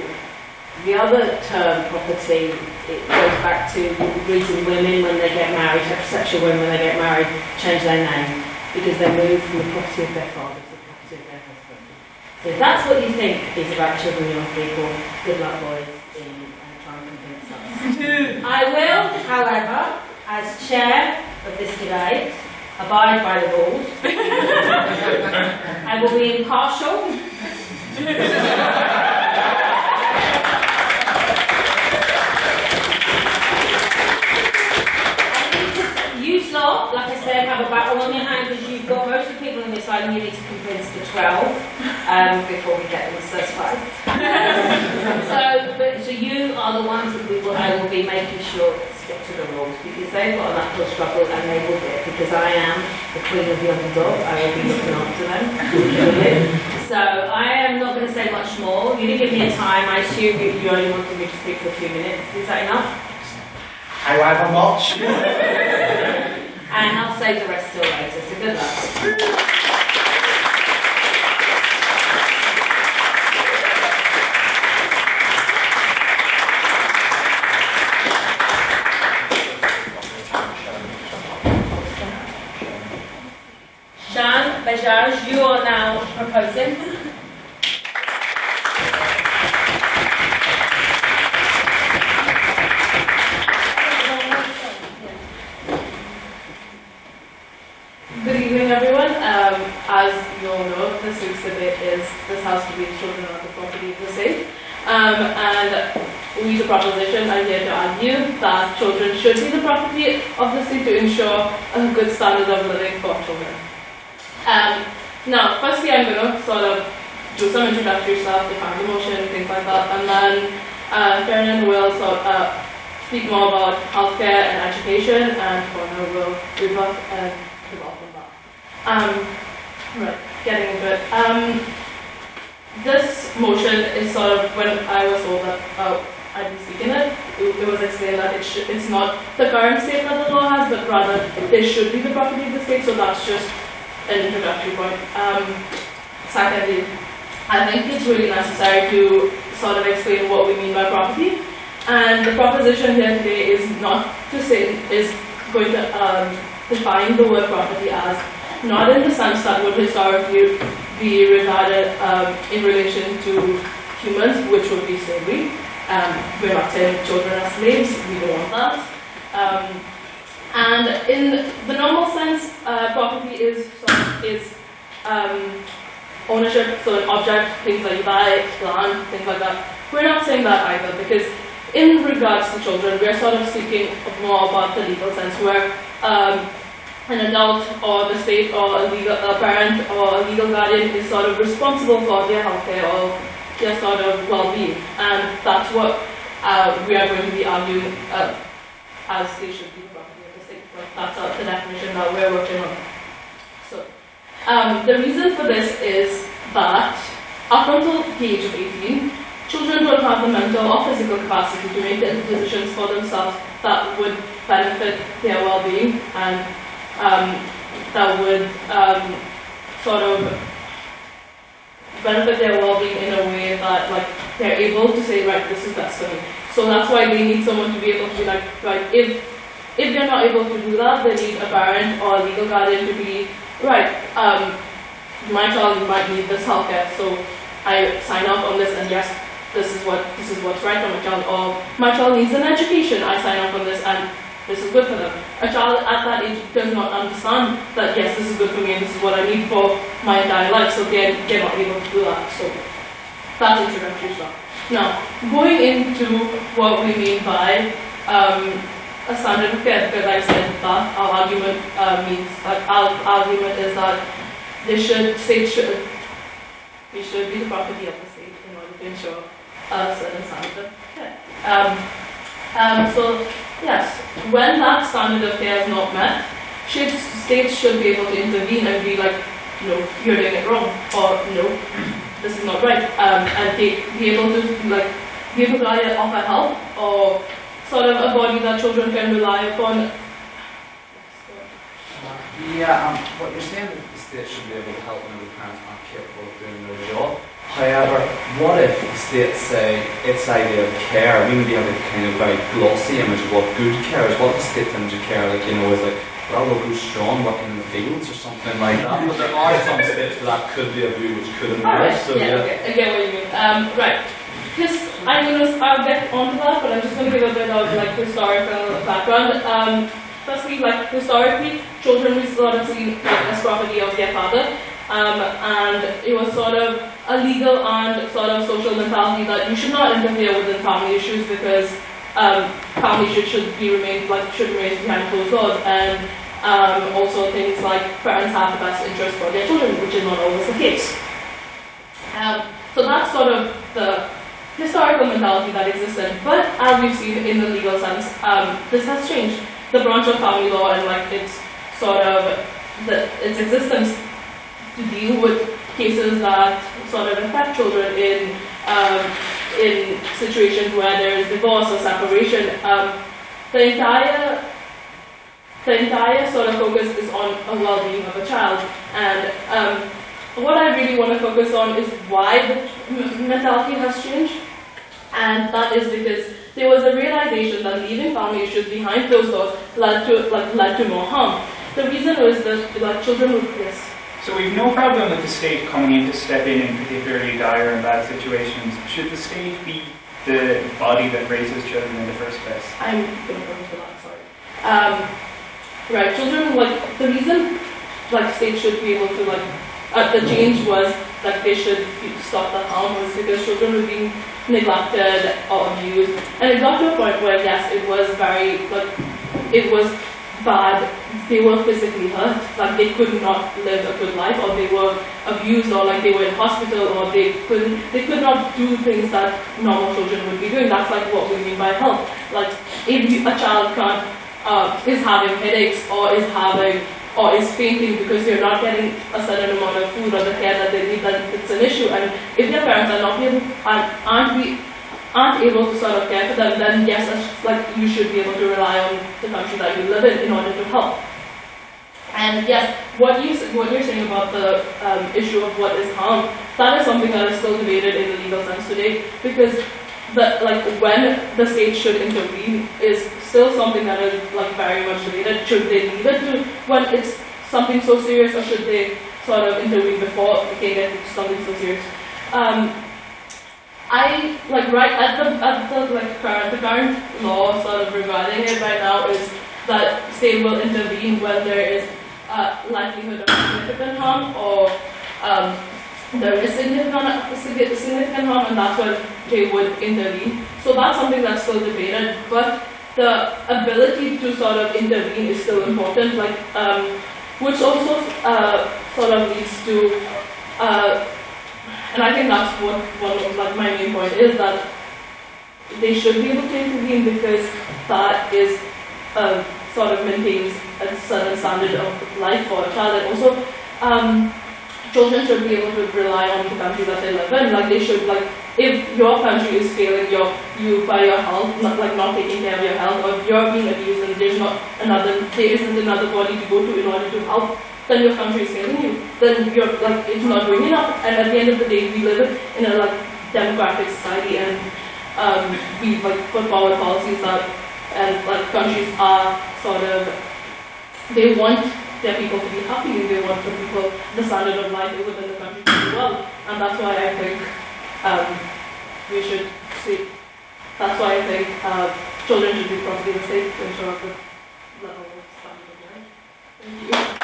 the other term property, it goes back to the reason women when they get married, heterosexual women when they get married, change their name because they move from the property of their father to the property of their husband. So if that's what you think is about children and young people, good luck boys in trying to convince us. I will, however, as chair of this debate, abide by the rules. I will be impartial. Use law, like I said, have a battle on your hands because you've got most of the people on this side and you need to convince the 12 before we get them satisfied. So you are the ones that I will be making sure stick to the rules because they've got an uphill struggle and they will get because I am the queen of the underdog. I will be looking after them. So I am not going to say much more. You didn't give me a time. I assume you only wanted me to speak for a few minutes. Is that enough? However much. And I'll save the rest till later, so good luck. Shan Bajaj, you are now proposing. Good evening, everyone. As you all know, this week's debate is this has to be children are the property of the state. And we, the proposition, are here to argue that children should be the property of the state to ensure a good standard of living for children. Now, firstly, I'm going to sort of do some introductory stuff, define the motion, things like that, and then Karen will sort of speak more about healthcare and education, and Connor will develop on that. Right, getting into it. This motion is sort of, when I was told that I'd be speaking it was explained that it's not the current state that the law has, but rather they should be the property of the state, so that's just an introductory point. Secondly, I think it's really necessary to sort of explain what we mean by property, and the proposition here today is not to say, is going to define the word property as not in the sense that would historically be regarded in relation to humans, which would be slavery. We're not saying children are slaves, we don't want that. And in the normal sense, property is ownership, so an object, things like you buy, land, things like that. We're not saying that either, because in regards to children, we're sort of speaking more about the legal sense, where an adult or the state or a parent or a legal guardian is sort of responsible for their healthcare or their sort of well-being, and that's what we are going to be arguing as they should be the property of the state. But that's the definition that we're working on. So the reason for this is that up until the age of 18, children don't have the mental or physical capacity to make the decisions for themselves that would benefit their well-being and that would sort of benefit their well-being in a way that like they're able to say, right, this is best for me. So that's why they need someone to be able to be like, right, if they're not able to do that, they need a parent or a legal guardian to be, right, my child might need this healthcare, so I sign up on this, and yes, this is what's right for my child, or my child needs an education, I sign up on this, and this is good for them. A child at that age does not understand that, yes, this is good for me and this is what I need for my entire life, so they're not able to do that. So that's introductory stuff. Now, going into what we mean by a standard of care, because I said that our argument is that we should be the property of the state in order to ensure a certain standard of care. So yes, when that standard of care is not met, states should be able to intervene and be like, no, you're doing it wrong, or no, this is not right, and be able to either offer help or sort of a body that children can rely upon. What you're saying is the state should be able to help when the parents aren't capable of doing their job. However, what if the state say its idea of care, we maybe have a kind of very glossy image of what good care is, what the state's image of care, like, is like, well, we'll go strong working in the fields or something like that. But there are some states where that could be a view which couldn't work. So Okay, I get what you mean. Right. Because I'll get onto that, but I'm just going to give a bit of like historical background. Firstly, like historically, children were sort of seen like, as property of their father, and it was sort of a legal and sort of social mentality that you should not interfere within family issues because family should remain behind closed doors, and also things like parents have the best interest for their children, which is not always the case. So that's sort of the historical mentality that existed, but as we've seen in the legal sense, this has changed. The branch of family law and like its sort of its existence to deal with cases that sort of affect children in situations where there is divorce or separation. The entire sort of focus is on a well-being of a child, and what I really want to focus on is why the mentality has changed, and that is because there was a realization that leaving family issues behind closed doors led to more harm. The reason was that children would yes. So we've no problem with the state coming in to step in particularly dire and bad situations. Should the state be the body that raises children in the first place? I'm going to go into that, sorry. Right, children, like, the reason, like, states should be able to, like, the change was that they should stop the harm was because children were being neglected or abused. And it got to a point where, yes, it was very, like, it was bad. They were physically hurt, like, they could not live a good life, or they were abused, or, like, they were in hospital, or they could not do things that normal children would be doing. That's, like, what we mean by health. Like, if a child can't, is having headaches, or is fainting because they're not getting a certain amount of food or the care that they need, then it's an issue. And if their parents are not able, aren't able to sort of care for them, then yes, like, you should be able to rely on the country that you live in order to help. And yes, what you're saying about the issue of what is harm, that is something that is still debated in the legal sense today, because when the state should intervene is still something that is, like, very much debated. Should they leave it to when it's something so serious, or should they sort of intervene before it can get to something so serious? I like right at the current law sort of regarding it right now is that state will intervene when there is likelihood of significant harm, or there is significant harm, and that's when they would intervene. So that's something that's still debated, but the ability to sort of intervene is still important, like, which also sort of leads to, and I think that's what one of, like, my main point is, that they should be able to intervene because that is sort of maintains a certain standard of life for a child, and also children should be able to rely on the country that they live in. Like, they should, like, if your country is failing you by your health, not taking care of your health, or if you're being abused and there isn't another body to go to in order to help, then your country is failing you. Then you're, like, it's not doing enough. And at the end of the day, we live in a, like, democratic society, and we, like, put forward policies that, and, like, countries are sort of, they want their people to be happy, and they want the standard of life within the country to do well. And that's why I think we should see, that's why I think children should be properly the state to ensure the level of standard of life. Thank you.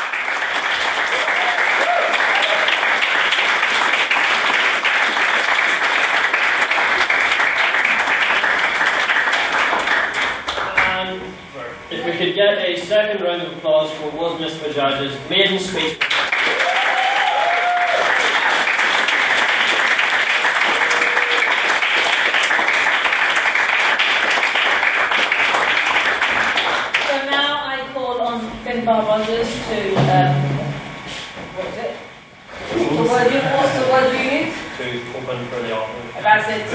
If we could get a second round of applause for was Miss Bajaj's maiden speech. So now I call on Finbar Rogers to, what is it? What's the word you need? To open for the offer. That's it.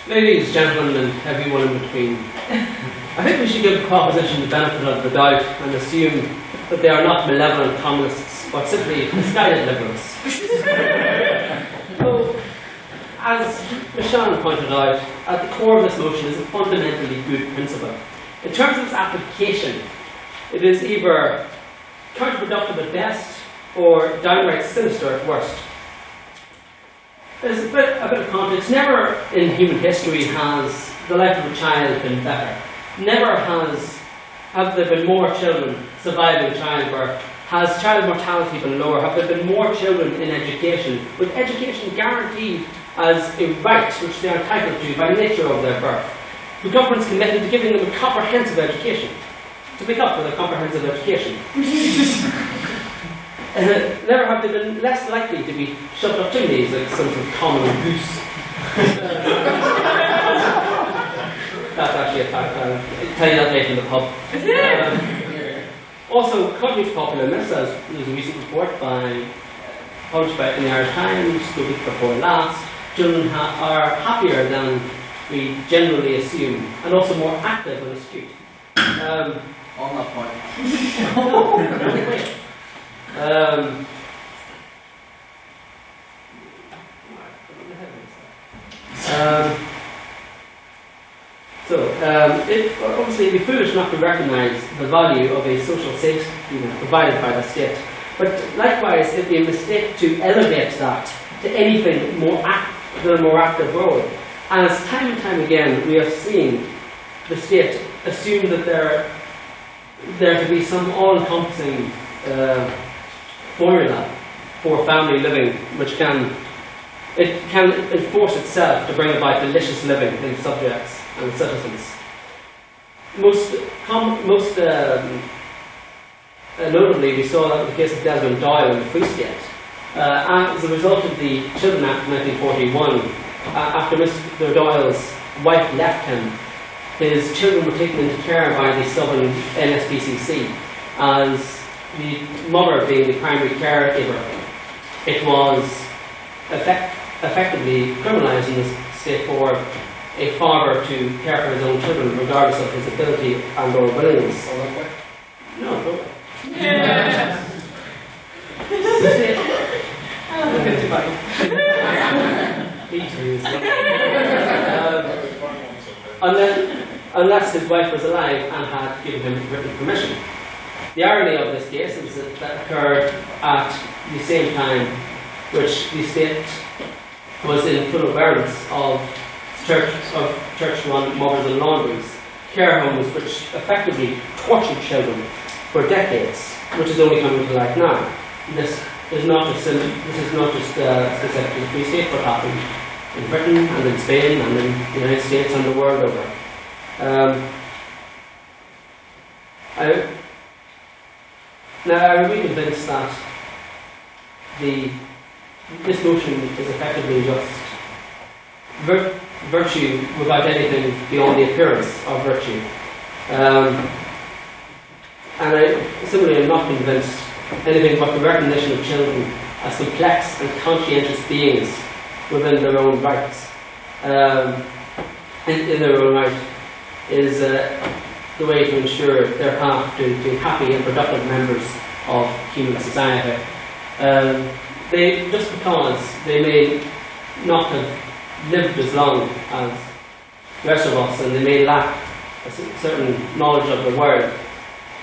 Ladies, gentlemen, and everyone in between, I think we should give the proposition the benefit of the doubt and assume that they are not malevolent communists, but simply misguided liberals. So, as Michelle pointed out, at the core of this motion is a fundamentally good principle. In terms of its application, it is either counterproductive at best or downright sinister at worst. There's a bit of context. Never in human history has the life of a child been better. Never have there been more children surviving childbirth. Has child mortality been lower? Have there been more children in education? With education guaranteed as a right which they are entitled to by nature of their birth. The government's committed to giving them a comprehensive education, to make up for their comprehensive education. Never have they been less likely to be shoved up chimneys like some sort of common goose. That's actually a fact. I'll tell you that later in the pub. Also, contrary to popular myths, as there was a recent report published in the Irish Times the week before last, children are happier than we generally assume, and also more active and astute. On that point. Obviously it'd be foolish not to recognise the value of a social safety net provided by the state. But likewise, it'd be a mistake to elevate that to anything than a more active role. As time and time again we have seen the state assume that there to be some all-encompassing formula for family living, which can enforce itself to bring about delicious living in subjects and citizens. Most notably, we saw that in the case of Desmond Doyle in the Free State. As a result of the Children Act of 1941, after Mr. Doyle's wife left him, his children were taken into care by the Southern NSPCC. As the mother being the primary caregiver, it was effectively criminalised in the state for a father to care for his own children, regardless of his ability and or willingness. No, go away. Unless his wife was alive and had given him written permission. The irony of this case is that that occurred at the same time which the state was in full awareness of church-run mothers and laundries, care homes which effectively tortured children for decades, which is only coming to light now. This is not just specific to the Free State, but happened in Britain and in Spain and in the United States and the world over. I'm really convinced that this notion is effectively just virtue without anything beyond the appearance of virtue. And I similarly am not convinced anything but the recognition of children as complex and conscientious beings within their own rights, in their own right, is the way to ensure their path to happy and productive members of human society. Just because they may not have lived as long as the rest of us, and they may lack a certain knowledge of the world,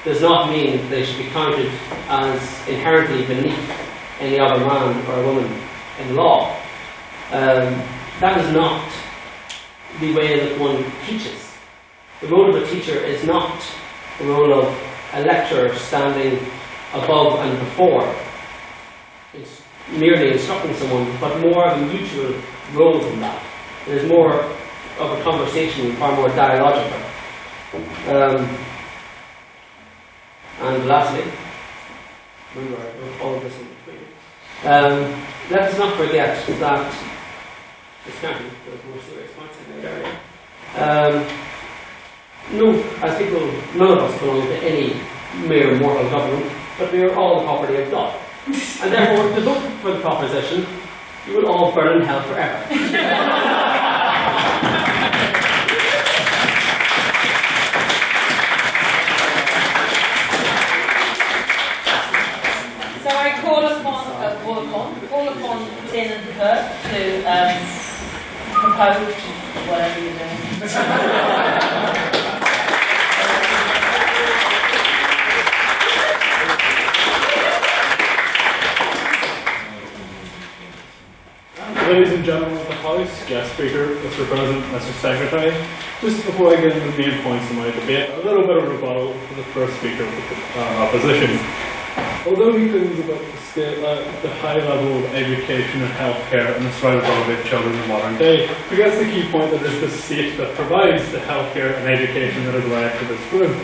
does not mean that they should be counted as inherently beneath any other man or woman in law. That is not the way that one teaches. The role of a teacher is not the role of a lecturer standing above and before, it's merely instructing someone, but more of a mutual role than that. It is more of a conversation, far more dialogical. And lastly, remember I wrote all of this in between. Let us not forget that discounting those more serious points I made earlier. None of us belong to any mere mortal government, but we are all the property of God. And therefore, to vote for the proposition, you will all burn in hell forever. So I call upon Tin and Kurt to propose whatever you're doing. Ladies and gentlemen of the House, guest speaker, Mr. President, Mr. Secretary, just before I get into the main points of my debate, a little bit of rebuttal to the first speaker of the opposition. Although he claims about the high level of education and healthcare and the survivability of children in the modern day, he gets the key point that it is the state that provides the healthcare and education that is led to this group.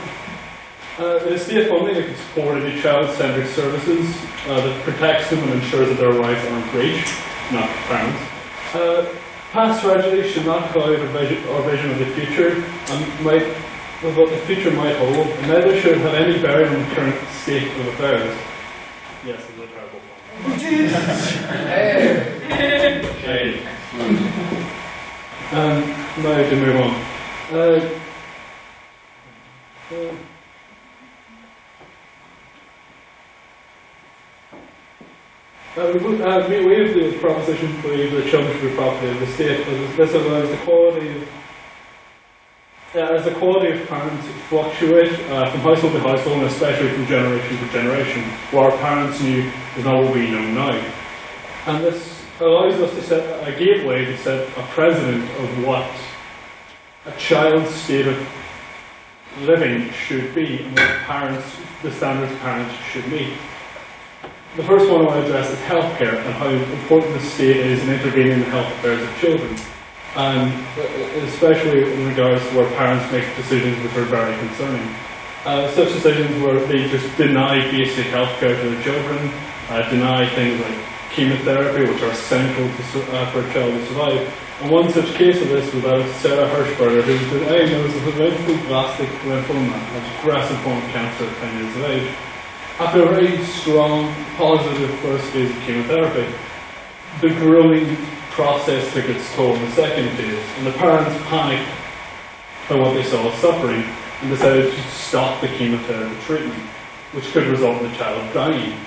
It is state funding that can support any child-centered services that protects them and ensures that their rights aren't breached, not parents. Past tragedy should not cloud our vision of the future and what the future might hold, and neither should have any bearing on the current state of affairs. Yes, it's a terrible point. Okay. Now to move on. We have the proposition believe that children should be property of the state. This allows as the quality of parents fluctuate from household to household, and especially from generation to generation. What our parents knew is not what we know now. And this allows us to set a gateway to set a precedent of what a child's state of living should be and what the standards parents should meet. The first one I want to address is healthcare and how important the state is in intervening in the health affairs of children. Especially in regards to where parents make decisions which are very concerning. Such decisions where they just deny basic healthcare to their children, deny things like chemotherapy, which are essential for a child to survive. And one such case of this was that of Sarah Hirschberger, who was diagnosed with lymphoblastic lymphoma, a progressive form of cancer at 10 years of age. After a very strong, positive first phase of chemotherapy, the grueling process took its toll in the second phase, and the parents panicked by what they saw as suffering and decided to stop the chemotherapy treatment, which could result in the child dying.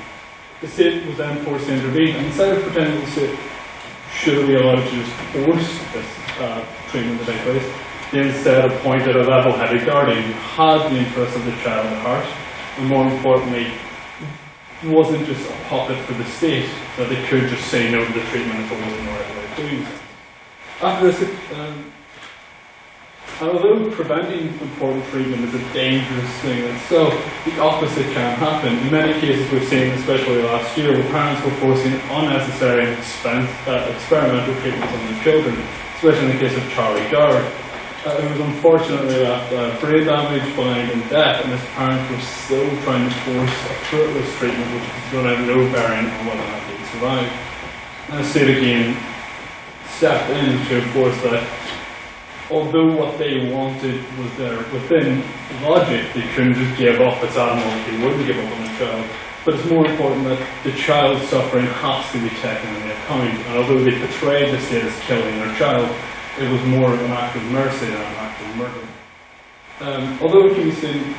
The state was then forced to intervene, and instead of pretending the state should be allowed to just force this treatment to take place, they instead appointed a level-headed guardian who had the interests of the child at heart, and more importantly, wasn't just a puppet for the state, that they could just say no to the treatment if it wasn't the right way of doing it. After this, although preventing important treatment is a dangerous thing in itself, the opposite can happen. In many cases we've seen, especially last year, where parents were forcing unnecessary and experimental treatments on their children, especially in the case of Charlie Gard. It was unfortunately left brain damage, blind and deaf, and his parents were still trying to force a fruitless treatment which was going to have no bearing on whether or not they would survive. And the state again stepped in to enforce that although what they wanted was there within logic, they couldn't just give up. It's admirable they wouldn't give up on the child. But it's more important that the child's suffering has to be taken into account, and although they portrayed the state as killing their child, it was more of an act of mercy than an act of murder. Although it can be seen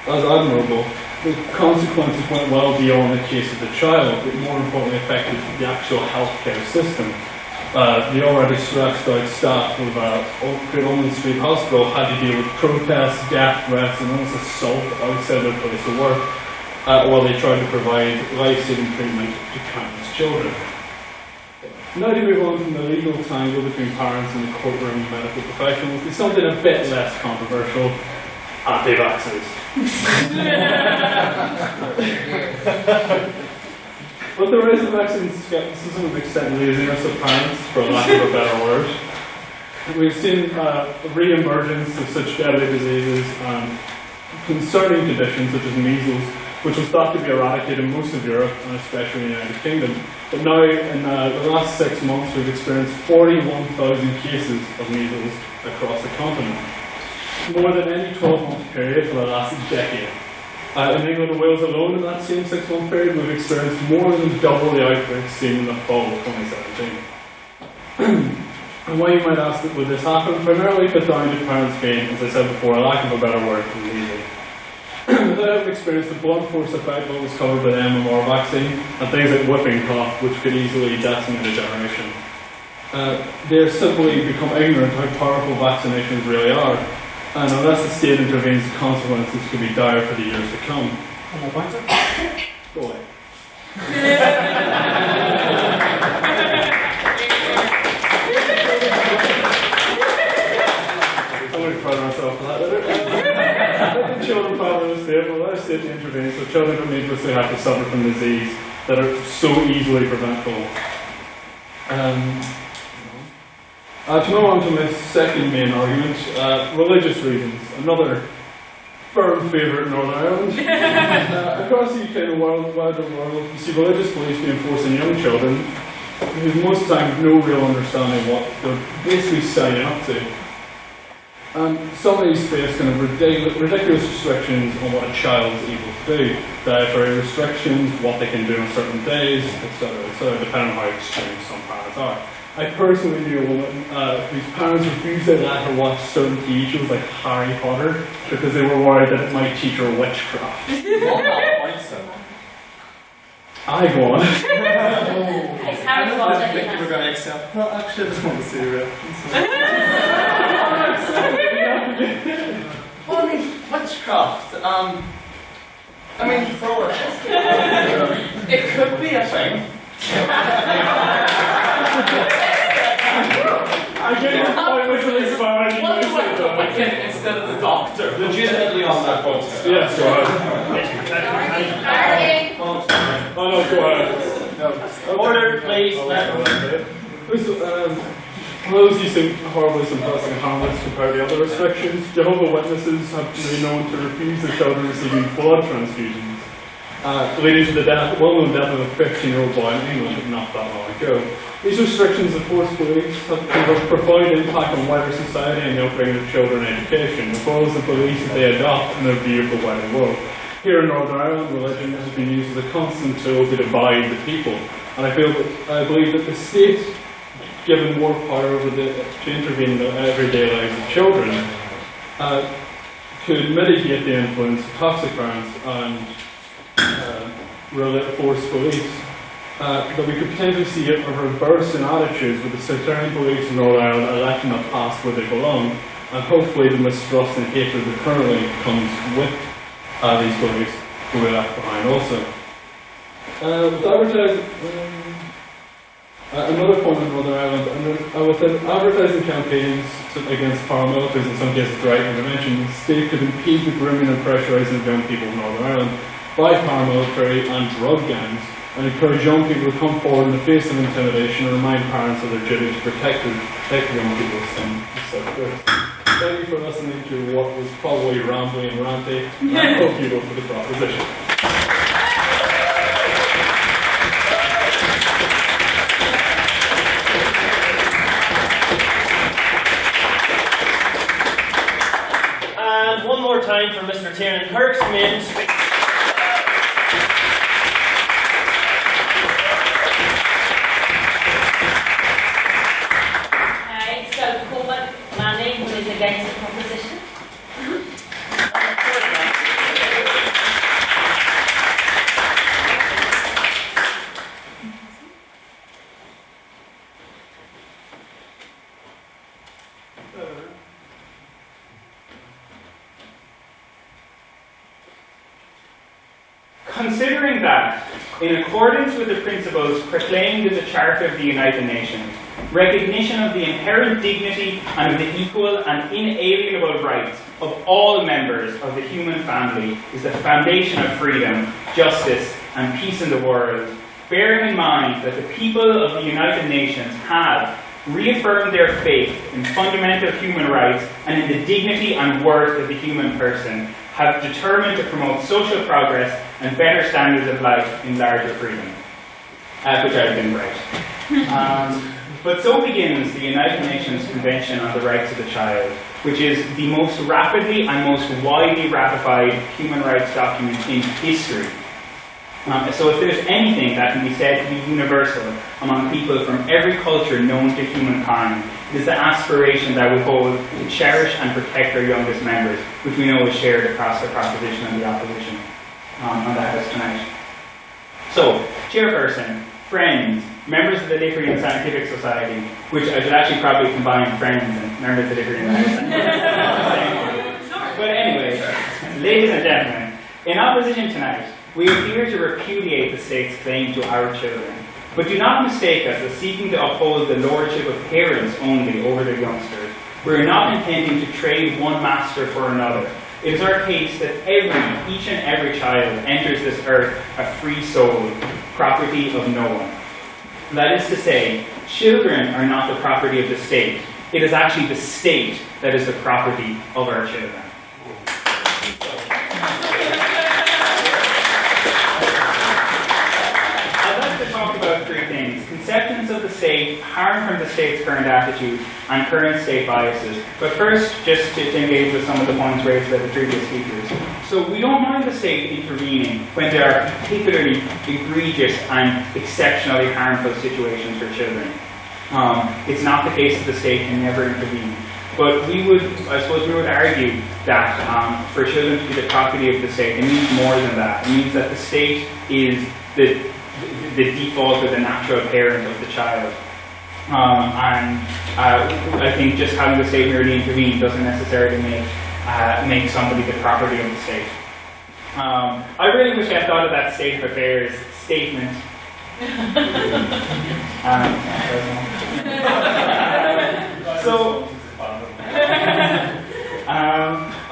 as admirable, the consequences went well beyond the case of the child. It more importantly affected the actual healthcare system. The already stretched out staff of Great Ormond Street Hospital had to deal with protests, death threats, and almost assault outside their place of work while they tried to provide life-saving treatment to countless children. Now to move on from the legal tangle between parents and the courtroom and medical professionals to something a bit less controversial: anti-vaxxers. But the rise of vaccine skepticism and extent laziness of parents, for lack of a better word. We've seen re-emergence of such deadly diseases and concerning conditions such as measles, which was thought to be eradicated in most of Europe, and especially in the United Kingdom. But now, in the last 6 months, we've experienced 41,000 cases of measles across the continent. More than any 12-month period for the last decade. In England and Wales alone, in that same 6-month period, we've experienced more than double the outbreaks seen in the fall of 2017. And why, you might ask, would this happen? Primarily put down to parents being, as I said before, a lack of a better word, lazy. Without having experienced the blunt force effect that was covered by the MMR vaccine, and things like whooping cough, which could easily decimate a generation. They're simply become ignorant how powerful vaccinations really are. And unless the state intervenes, the consequences could be dire for the years to come. Go away. intervene so children don't needlessly have to suffer from disease that are so easily preventable. To move on to my second main argument, religious reasons. Another firm favourite in Northern Ireland. Across the UK and the wider world, you see religious beliefs being enforced in young children who most of the time have no real understanding what they're basically signing up to. Some of these face kind of ridiculous restrictions on what a child is able to do. Dietary restrictions, what they can do on certain days, etc., depending on how extreme some parents are. I personally knew a woman whose parents refused to let her watch certain TV shows like Harry Potter because they were worried that it might teach her witchcraft. I go on. It's Harry Potter. I think we're going to accept. Well, actually, I just want to see the reference. Well, I mean, witchcraft. I mean, it could be a thing. I get your point with the experiment. Godkin instead of the doctor. Legitimately on that point. Yes, go ahead. Oh no, go ahead. Order, please. Those you think horribly suppressing and harmless compared to other restrictions. Jehovah's Witnesses have been known to refuse their children receiving blood transfusions, leading to the well-known death of a 15-year-old boy in England not that long ago. These restrictions of forced beliefs have a profound impact on wider society and the upbringing of children and education, as well as the beliefs that they adopt in their view of the wider world. Here in Northern Ireland, religion has been used as a constant tool to divide the people, and I believe that the state, given more power to intervene in the everyday lives of children, could mitigate the influence of toxic parents and forced beliefs. That we could potentially see a reverse in attitudes with the sectarian beliefs in Northern Ireland electing a past where they belong, and hopefully the mistrust and hatred that currently comes with these beliefs will be left behind also. With advertising, another point in Northern Ireland, with advertising campaigns against paramilitaries, in some cases direct intervention, the state could impede the grooming and pressurising of young people in Northern Ireland by paramilitary and drug gangs, and encourage young people to come forward in the face of intimidation and remind parents of their duty to protect young people from such. Thank you for listening to what was probably rambling and ranty, and I hope you vote for the proposition. And one more time for Mr. Tiernan Kirk's main speech. Against the proposition. Considering that, in accordance with the principles proclaimed in the Charter of the United Nations, recognition of the inherent dignity and of the equal and inalienable rights of all members of the human family is the foundation of freedom, justice, and peace in the world, bearing in mind that the people of the United Nations have reaffirmed their faith in fundamental human rights and in the dignity and worth of the human person, have determined to promote social progress and better standards of life in larger freedom. Which I've been right. But so begins the United Nations Convention on the Rights of the Child, which is the most rapidly and most widely ratified human rights document in history. So if there's anything that can be said to be universal among people from every culture known to humankind, it is the aspiration that we hold to cherish and protect our youngest members, which we know is shared across the proposition and the opposition on the House tonight. So, chairperson, friends, members of the Literary and Scientific Society, which I should actually probably combine friends and members of the Literary and Scientific Society. But anyway, ladies and gentlemen, in opposition tonight, we are here to repudiate the state's claim to our children. But do not mistake us as seeking to uphold the lordship of parents only over their youngsters. We are not intending to trade one master for another, It is our case that each and every child enters this earth a free soul, property of no one. That is to say, children are not the property of the state. It is actually the state that is the property of our children. I'd like to talk about three things: conceptions of the state, harm from the state's current attitude, and current state biases. But first, just to engage with some of the points raised by the previous speakers. So we don't mind the state intervening when there are particularly egregious and exceptionally harmful situations for children. It's not the case that the state can never intervene. But I suppose we would argue that for children to be the property of the state, it means more than that. It means that the state is the default or the natural parent of the child. I think just having the state merely intervene doesn't necessarily make somebody the property of the state. I really wish I had thought of that state of affairs statement.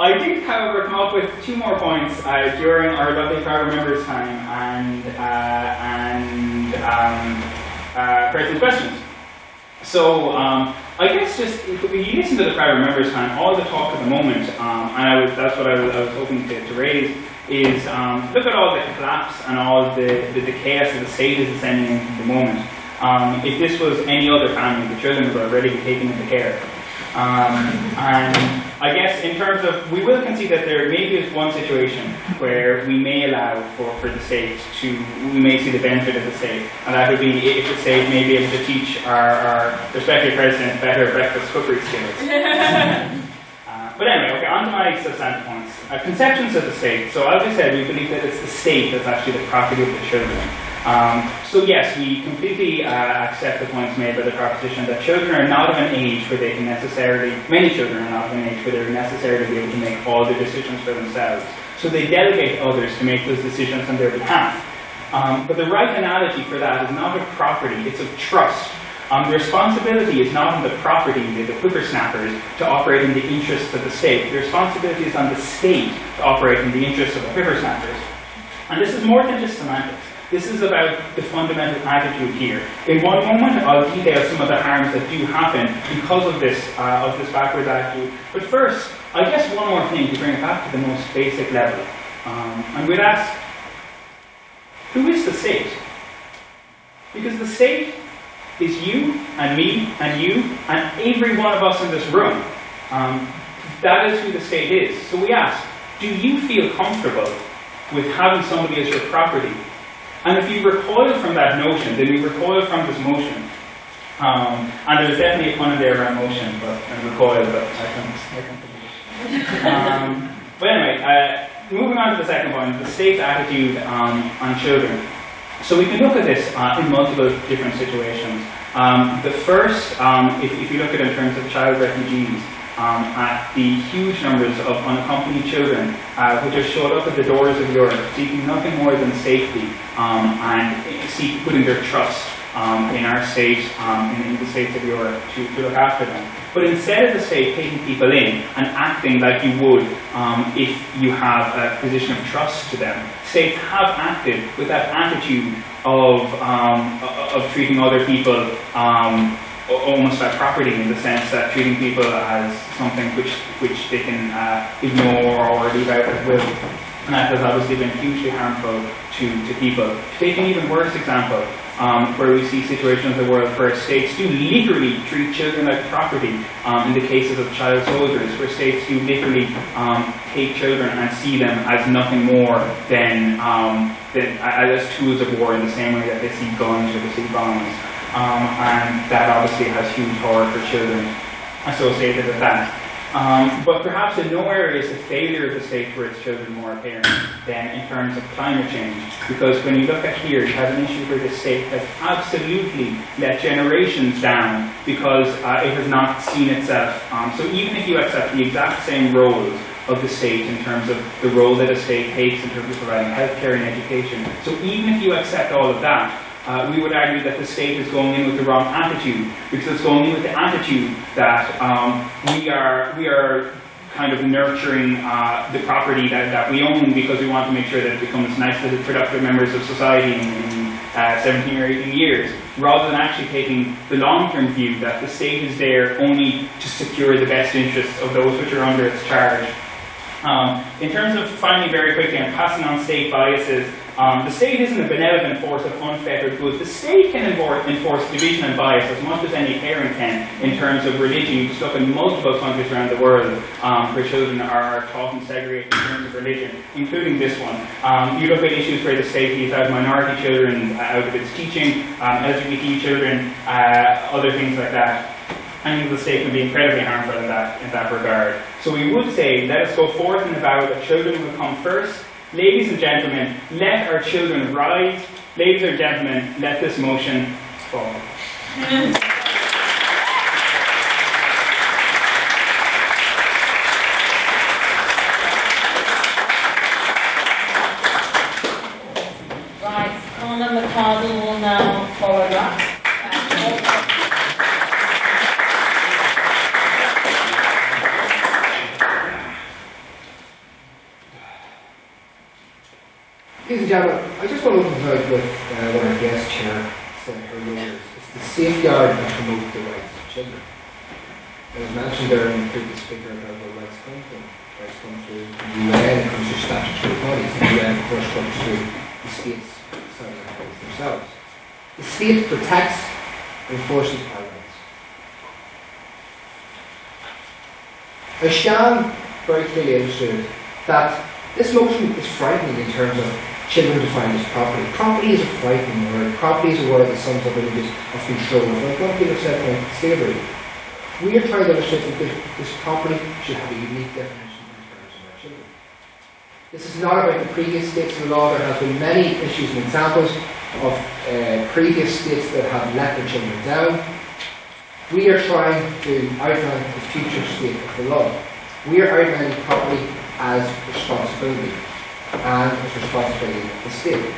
I did, however, come up with two more points during our lovely private members' time and President's questions. So I guess just if we listen to the private members' time, all the talk at the moment, and that's what I was hoping to raise, is look at all the collapse and all the chaos that the state is descending into at the moment. If this was any other family, the children would already be taken into care. And I guess in terms of, we will concede that there maybe is one situation where we may allow for the state we may see the benefit of the state, and that would be if the state may be able to teach our respected president better breakfast cookery skills. But anyway, okay, on to my substantive points. Conceptions of the state. So as I said, we believe that it's the state that's actually the property of the children. So yes, we completely accept the points made by the proposition that children are not of an age where they can many children are not of an age where they're necessarily be able to make all the decisions for themselves. So they delegate others to make those decisions on their behalf. But the right analogy for that is not of property, it's of trust. The responsibility is not on the property, the whippersnappers, to operate in the interests of the state. The responsibility is on the state to operate in the interests of the whippersnappers. And this is more than just semantics. This is about the fundamental attitude here. In one moment, I'll detail some of the harms that do happen because of this backwards attitude. But first, I guess one more thing to bring it back to the most basic level. And we'd ask, who is the state? Because the state is you and me and you and every one of us in this room. That is who the state is. So we ask, do you feel comfortable with having somebody as your property? And if you recoil from that notion, then you recoil from this motion. And there's definitely a pun in there around motion, and recoil, but I can't But anyway, moving on to the second point, the state's attitude on children. So we can look at this in multiple different situations. The first, if you look at it in terms of child refugees, at the huge numbers of unaccompanied children which have showed up at the doors of Europe seeking nothing more than safety and putting their trust in our state, in the states of Europe, to look after them. But instead of the state taking people in and acting like you would if you have a position of trust to them, states have acted with that attitude of treating other people almost like property, in the sense that treating people as something which they can ignore or leave out at will. And that has obviously been hugely harmful to people. Take an even worse example, where we see situations in the world where states do literally treat children like property, in the cases of child soldiers, where states do literally take children and see them as nothing more than as tools of war, in the same way that they see guns or they see bombs. And that obviously has huge horror for children associated with that. But perhaps in no area is the failure of the state for its children more apparent than in terms of climate change. Because when you look at here, you have an issue where the state has absolutely let generations down because it has not seen itself. So even if you accept the exact same roles of the state in terms of the role that a state takes in terms of providing healthcare and education, so even if you accept all of that, we would argue that the state is going in with the wrong attitude, because it's going in with the attitude that we are kind of nurturing the property that we own because we want to make sure that it becomes nice little productive members of society in 17 or 18 years, rather than actually taking the long-term view that the state is there only to secure the best interests of those which are under its charge. In terms of, finally, very quickly, and passing on state biases, the state isn't a benevolent force of unfettered goods. The state can enforce division and bias as much as any parent can in terms of religion. You just look in multiple countries around the world where children are taught and segregated in terms of religion, including this one. You look at issues where the state leaves out minority children out of its teaching, LGBT children, other things like that. I think the state can be incredibly harmful in that regard. So we would say, let us go forth and about that children will come first. Ladies and gentlemen, let our children rise. Ladies and gentlemen, let this motion fall. Right, Conor McCardle will now follow that. Ladies and gentlemen, I just want to open out with what our guest chair said earlier. It's the safeguard and promote the rights of children. It was mentioned there in the previous speaker about where rights come from. Rights come through the UN, it comes through statutory bodies. The UN, of course, comes through the states signing the rights themselves. The state protects and enforces our rights. As Sian very clearly illustrated, that this motion is frightening in terms of children defined as property. Property is a frightening word. Property is a word that sums up images of control. Like what Peter said about slavery. We are trying to illustrate that this property should have a unique definition in terms of our children. This is not about the previous states of the law. There have been many issues and examples of previous states that have let their children down. We are trying to outline the future state of the law. We are outlining property as responsibility and as responsibility of the state.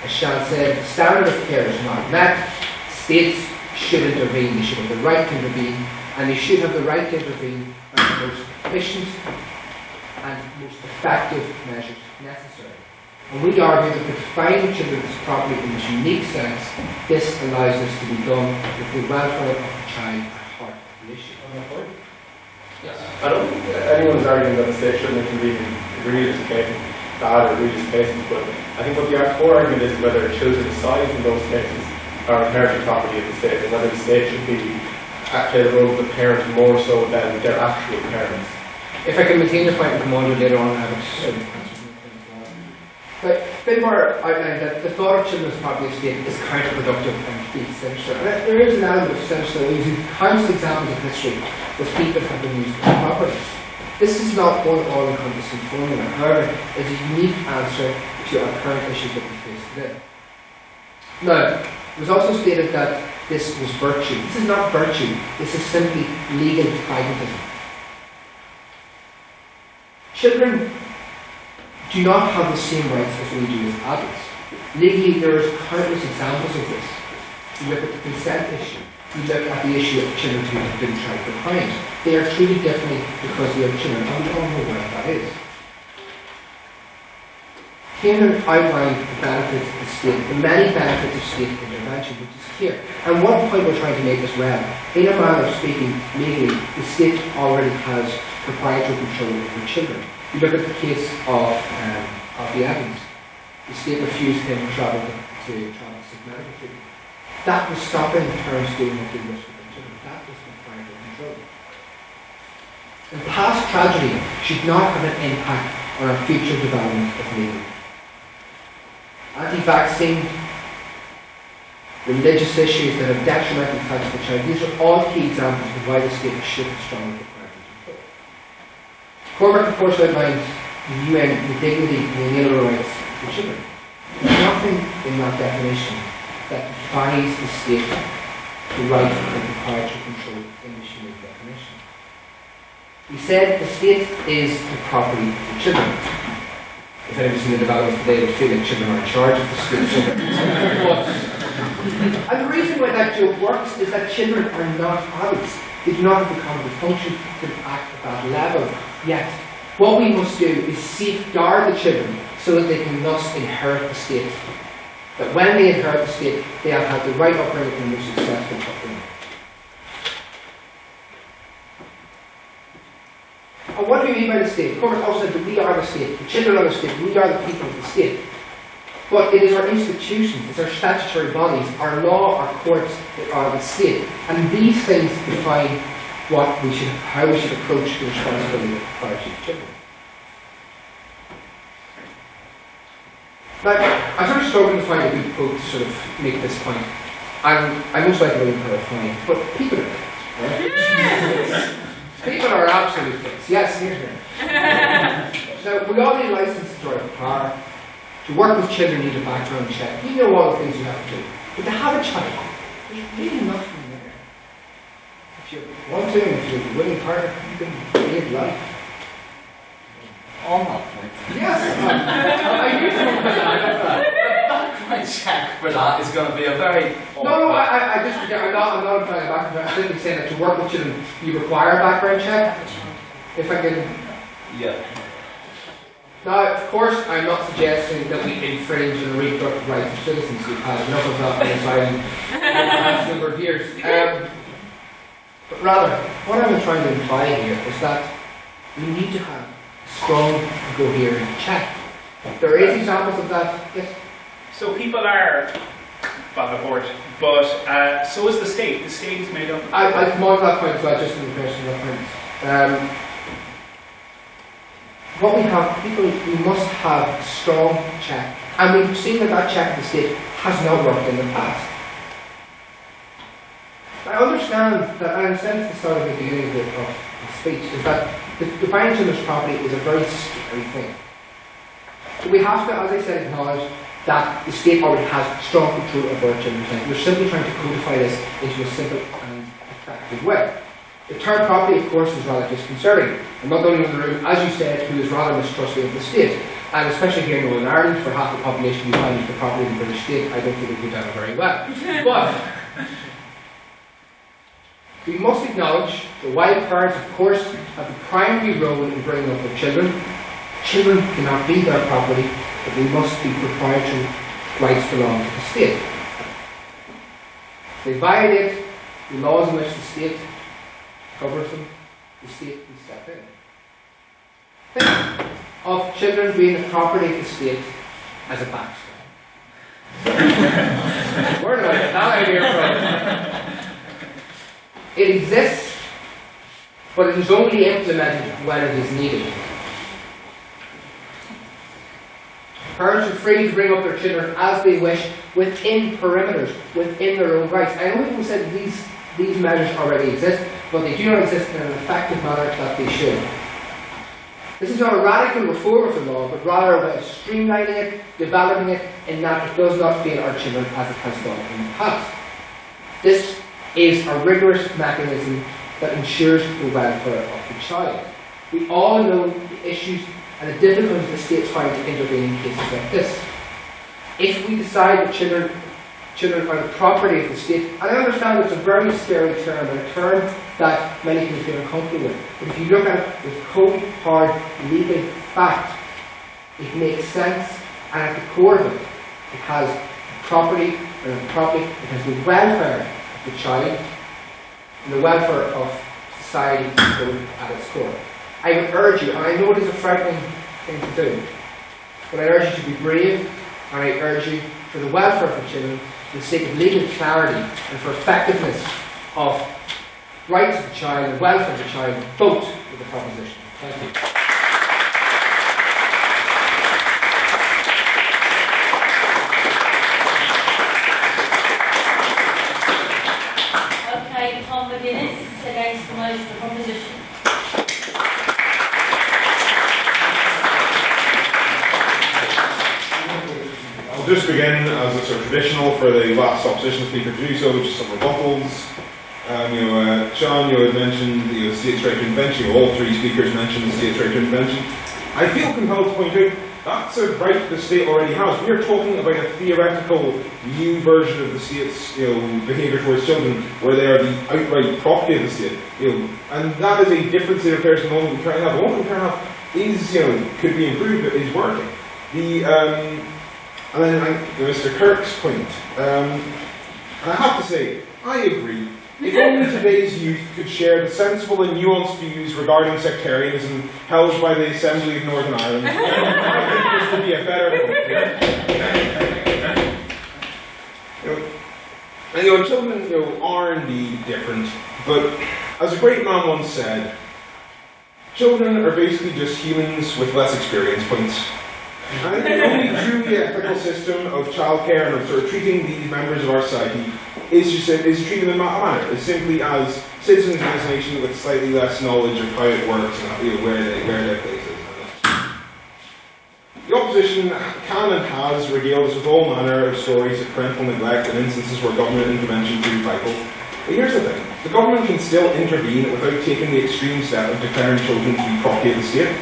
As Sian said, the standard of care is not met. States should intervene. They should have the right to intervene, and they should have the right to intervene on the most efficient and most effective measures necessary. And we argue that by defining children's property in this unique sense, this allows this to be done with the welfare of the child at heart of the issue. Yes. I don't think anyone's arguing that the state shouldn't intervene in egregious cases, bad or egregious cases, but I think what the core argument is whether children assigned in those cases are inherited property of the state, and whether the state should be play the role of the parent more so than their actual parents. If I can maintain your point and come on to later on, I have certain But Finbar outlined that the thought of children's property estate is counterproductive and feels sinister. And there is an element of sinister using countless examples of history with people have been used as properties. This is not one all-encompassing formula. However, it's a unique answer to our current issues that we face today. Now, it was also stated that this was virtue. This is not virtue. This is simply legal pragmatism. Children do not have the same rights as we do as adults. Legally, there is countless examples of this. You look at the consent issue. You look at the issue of children who have been tried for crimes. They are treated differently because they are children, and we all know why that is. Cameron outlined the benefits of the state, the many benefits of state intervention, which is clear. And one point we're trying to make as well, in a manner of speaking, legally, the state already has proprietary control over children. You look at the case of the Evans. The state refused him to travel to seek medical treatment. That was stopping parents doing what they wished for their children. That was proprietary control. And past tragedy should not have an impact on our future development of legal. Anti-vaccine, religious issues that have detrimental effects for the child, these are all key examples of why the state should have strong proprietary control. Cormac, of course, outlined the UN, the dignity and the inalienable rights of the children. There's nothing in that definition that defines the state the right to proprietary control in this unique definition. He said the state is the property of the children. If anyone's seen the developments today, they feel like children are in charge of the state. And the reason why that joke works is that children are not adults. They do not have the cognitive function to act at that level yet. What we must do is safeguard the children so that they can thus inherit the state. That when they inherit the state, they have had the right upbringing and the most successful upbringing. And what do we mean by the state? Of course, also that we are the state. The children are the state. We are the people of the state. But it is our institutions, it's our statutory bodies, our law, our courts that are the state. And these things define how we should approach the responsibility of priority of children. Now, I'm sort of struggling to find a good quote to sort of make this point. And I most likely won't put it fine, but people are kids, right? Yes. People are absolute kids. Yes, here's here. So we all need a license to drive a car. To work with children, you need a background check. You know all the things you have to do. But to have a child, there's really nothing there. If you want to, and if you're a willing partner, you can live life. On that point. Yes! I knew someone was that. The background check for that is going to be a very... No, I just, I'm not applying a background check. I'm simply saying that to work with children, you require a background check. If I can... Yeah. Now, of course, I'm not suggesting that we infringe on the reproductive rights of citizens. We've had enough of that in the past number of years. But rather, what I'm trying to imply here is that we need to have a strong, coherent check. There is examples of that, yes? So people are bad board, but so is the state. The state is made up. I come on to that point as well, just in the question of that point. What we have, we must have a strong check. And we've seen that that check of the state has not worked in the past. I understand that, and I said at the start of the beginning of the speech, is that defining children's property is a very scary thing. So we have to, as I said, acknowledge that the state already has strong control over our children's lives. We're simply trying to codify this into a simple and effective way. The term property, of course, is rather disconcerting. I'm not the only one in the room, as you said, who is rather mistrustful of the state. And especially here in Northern Ireland, for half the population you find the property of the British state, I don't think it would go down very well. But we must acknowledge that while parents, of course, have the primary role in bringing up their children, children cannot be their property, but they must be proprietary rights belong to the state. If they violate the laws in which the state covers them, the state can step in. Think of children being the property of the state as a backstop. Where did I get that idea from? It exists, but it is only implemented when it is needed. Parents are free to bring up their children as they wish within perimeters, within their own rights. I know people said these measures already exist, but they do not exist in an effective manner that they should. This is not a radical reform of the law, but rather a way of streamlining it, developing it, in that it does not fail our children as it has done in the past. This is a rigorous mechanism that ensures the welfare of the child. We all know the issues and the difficulties the states find to intervene in cases like this. If we decide that children are the property of the state, and I understand it's a very scary term, and a term that many people feel uncomfortable with, but if you look at it with cold, hard, legal fact, it makes sense, and at the core of it, it has property, it has the welfare of the child, and the welfare of society at its core. I would urge you, and I know it is a frightening thing to do, but I urge you to be brave, and I urge you, for the welfare of the children, for the sake of legal clarity, and for effectiveness of rights of the child and welfare of the child, vote for the proposition. Thank you. Okay, Tom McGuinness against the motion of proposition. I'll just begin, as it's sort of traditional for the last opposition speaker to do so, with just some rebuttals. John, you had mentioned the states' right to intervention. All three speakers mentioned the states' right to intervention. I feel compelled to point out that's a right the state already has. We are talking about a theoretical new version of the state's behaviour towards children, where they are the outright property of the state. And that is a different state of affairs from the one we currently have. The one we currently have is, could be improved, but is working. And then Mr. Kirk's point. I have to say, I agree. If only today's youth could share the sensible and nuanced views regarding sectarianism held by the Assembly of Northern Ireland, I think this would be a better and children are indeed different, but as a great man once said, children are basically just humans with less experience points. And the only truly ethical system of childcare and of sort of treating these members of our society is treating them in that manner, as simply as citizens of this nation with slightly less knowledge of how it works and where their place is. The opposition can and has regaled us with all manner of stories of parental neglect and instances where government intervention proved vital. But here's the thing, the government can still intervene without taking the extreme step of declaring children to be property of the state.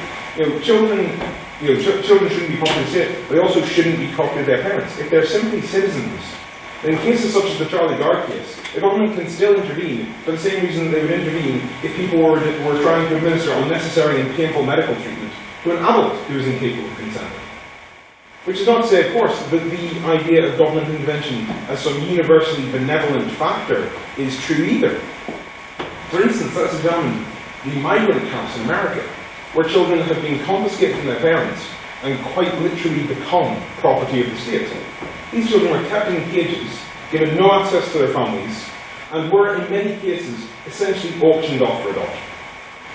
Children shouldn't be property of the state, but they also shouldn't be property of their parents. If they're simply citizens, then in cases such as the Charlie Gard case, the government can still intervene for the same reason they would intervene if people were trying to administer unnecessary and painful medical treatment to an adult who is incapable of consenting. Which is not to say, of course, that the idea of government intervention as some universally benevolent factor is true either. For instance, let's examine the migrant camps in America, where children have been confiscated from their parents and quite literally become property of the state. These children were kept in cages, given no access to their families, and were in many cases essentially auctioned off for adoption.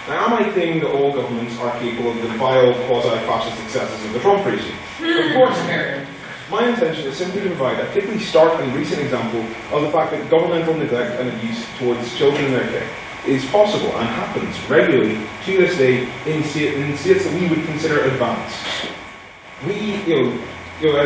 Now, am I claiming that all governments are capable of the vile quasi-fascist excesses of the Trump regime? Of course not. My intention is simply to provide a particularly stark and recent example of the fact that governmental neglect and abuse towards children in their care is possible and happens regularly to this day in states that we would consider advanced. And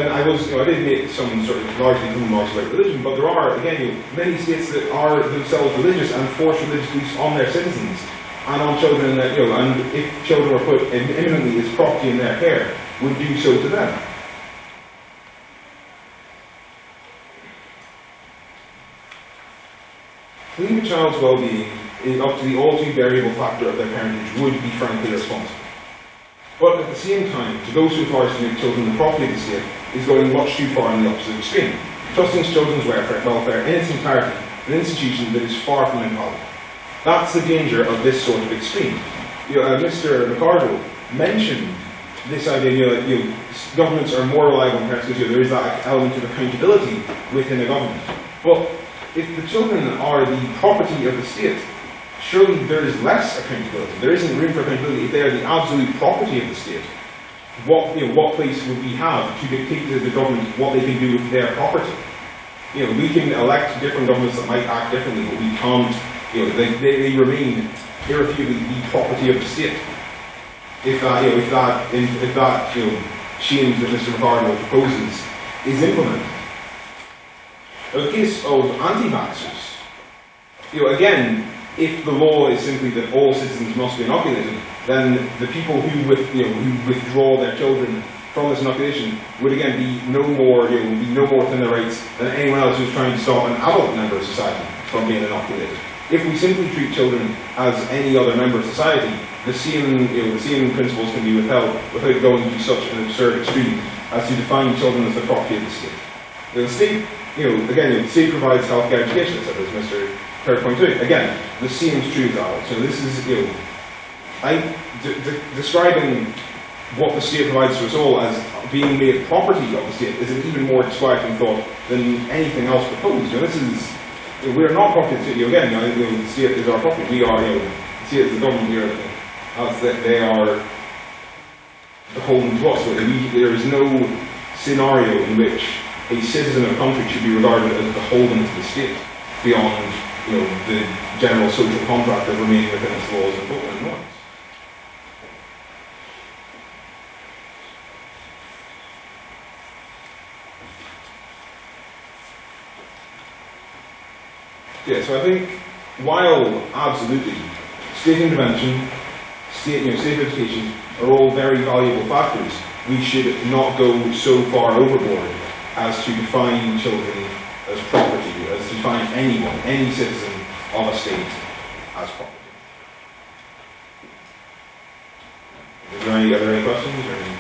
I did make some sort of largely remarks about religion, but there are, again, many states that are themselves religious and force religious beliefs on their citizens and on children that, and if children were put imminently as property in their care, would do so to them. To leave a child's well-being up to the all-too variable factor of their parentage would be frankly irresponsible. But at the same time, to go so far as to make children the property of the state is going much too far in the opposite extreme, trusting children's welfare in its entirety, an institution that is far from infallible. That's the danger of this sort of extreme. Mr. McArdle mentioned this idea that governments are more reliable than parents because there is that element of accountability within a government. But if the children are the property of the state, surely there is less accountability. There isn't room for accountability if they are the absolute property of the state. What place would we have to dictate to the government what they can do with their property? We can elect different governments that might act differently, but we can't. They remain irrefutably the property of the state. If that change that Mr. McArdle proposes is implemented. In the case of anti-vaxxers, again, if the law is simply that all citizens must be inoculated, then the people who withdraw their children from this inoculation would again be no more within their rights than anyone else who's trying to stop an adult member of society from being inoculated. If we simply treat children as any other member of society, the same principles can be withheld without going to such an absurd extreme as to define children as the property of the state. The state, the state provides healthcare education, as Mr. Kirk pointed out. Again, the same is true as adults. So this is, describing what the state provides to us all as being made property of the state is an even more disquieting thought than anything else proposed. We are not property of the state. Again, the state is our property. We are, the state is the government. They are beholden to us. There is no scenario in which a citizen of a country should be regarded as beholden to the state beyond, the general social contract of remaining within its laws and norms. Yeah, so I think while absolutely state intervention, state education are all very valuable factors, we should not go so far overboard as to define children as property, as to define anyone, any citizen of a state as property. Are there any questions? Or any?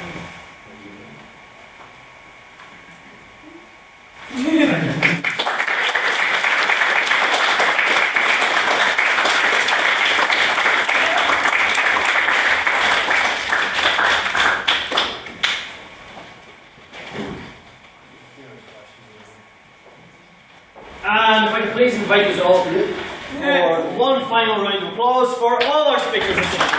And if I could please invite you all for one final round of applause for all our speakers this evening.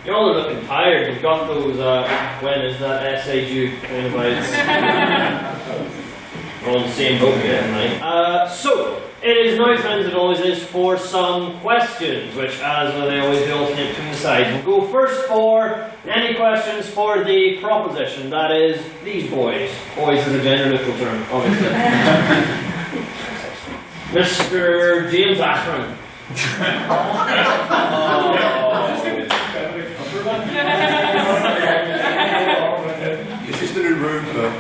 You all are looking tired. You've got those, when is that essay due? Kind of we're on the same boat again tonight. So, it is now time, as it always is, for some questions, which, as they always do, alternate between the sides. We'll go first for any questions for the proposition, that is, these boys. Boys is a gender neutral term, obviously. Mr. James Ashman. Is this the new room for?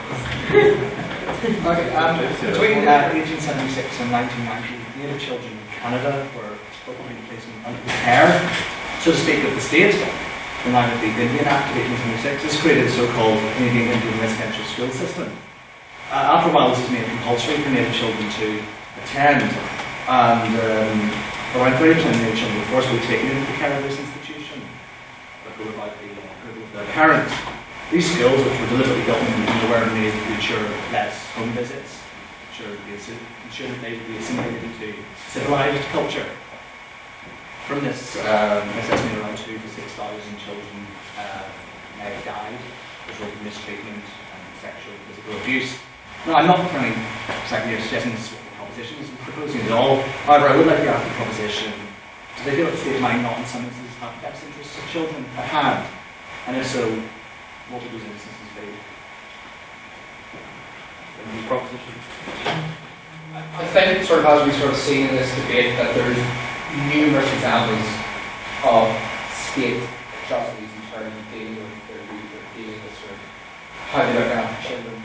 Okay, between 1876 and 1990, Native children in Canada were probably placed under the care, so to speak, of the state. In line with the Indian Act of 1876, this created a so-called Canadian Indian residential school system. After a while, this was made compulsory for Native children to attend, and around 30% of Native children were forcibly taken into the care of this institution, but without the approval of their parents. These skills, which were deliberately built into the were made to ensure less home visits, ensure that they would be assimilated into civilized culture. From this assessment, around 2,000 to 6,000 children may have died as a result of mistreatment and sexual and physical abuse. Now, I'm not trying exactly suggesting this is what the proposition is proposing at all. However, I would like to ask the proposition, do they feel that the state might not, in some instances, have the best interests of children at hand? And if so, what would those instances be? I think, sort of as we sort of see in this debate, that there's numerous examples of state atrocities in terms of dealing with their youth or dealing with sort of how they look after children.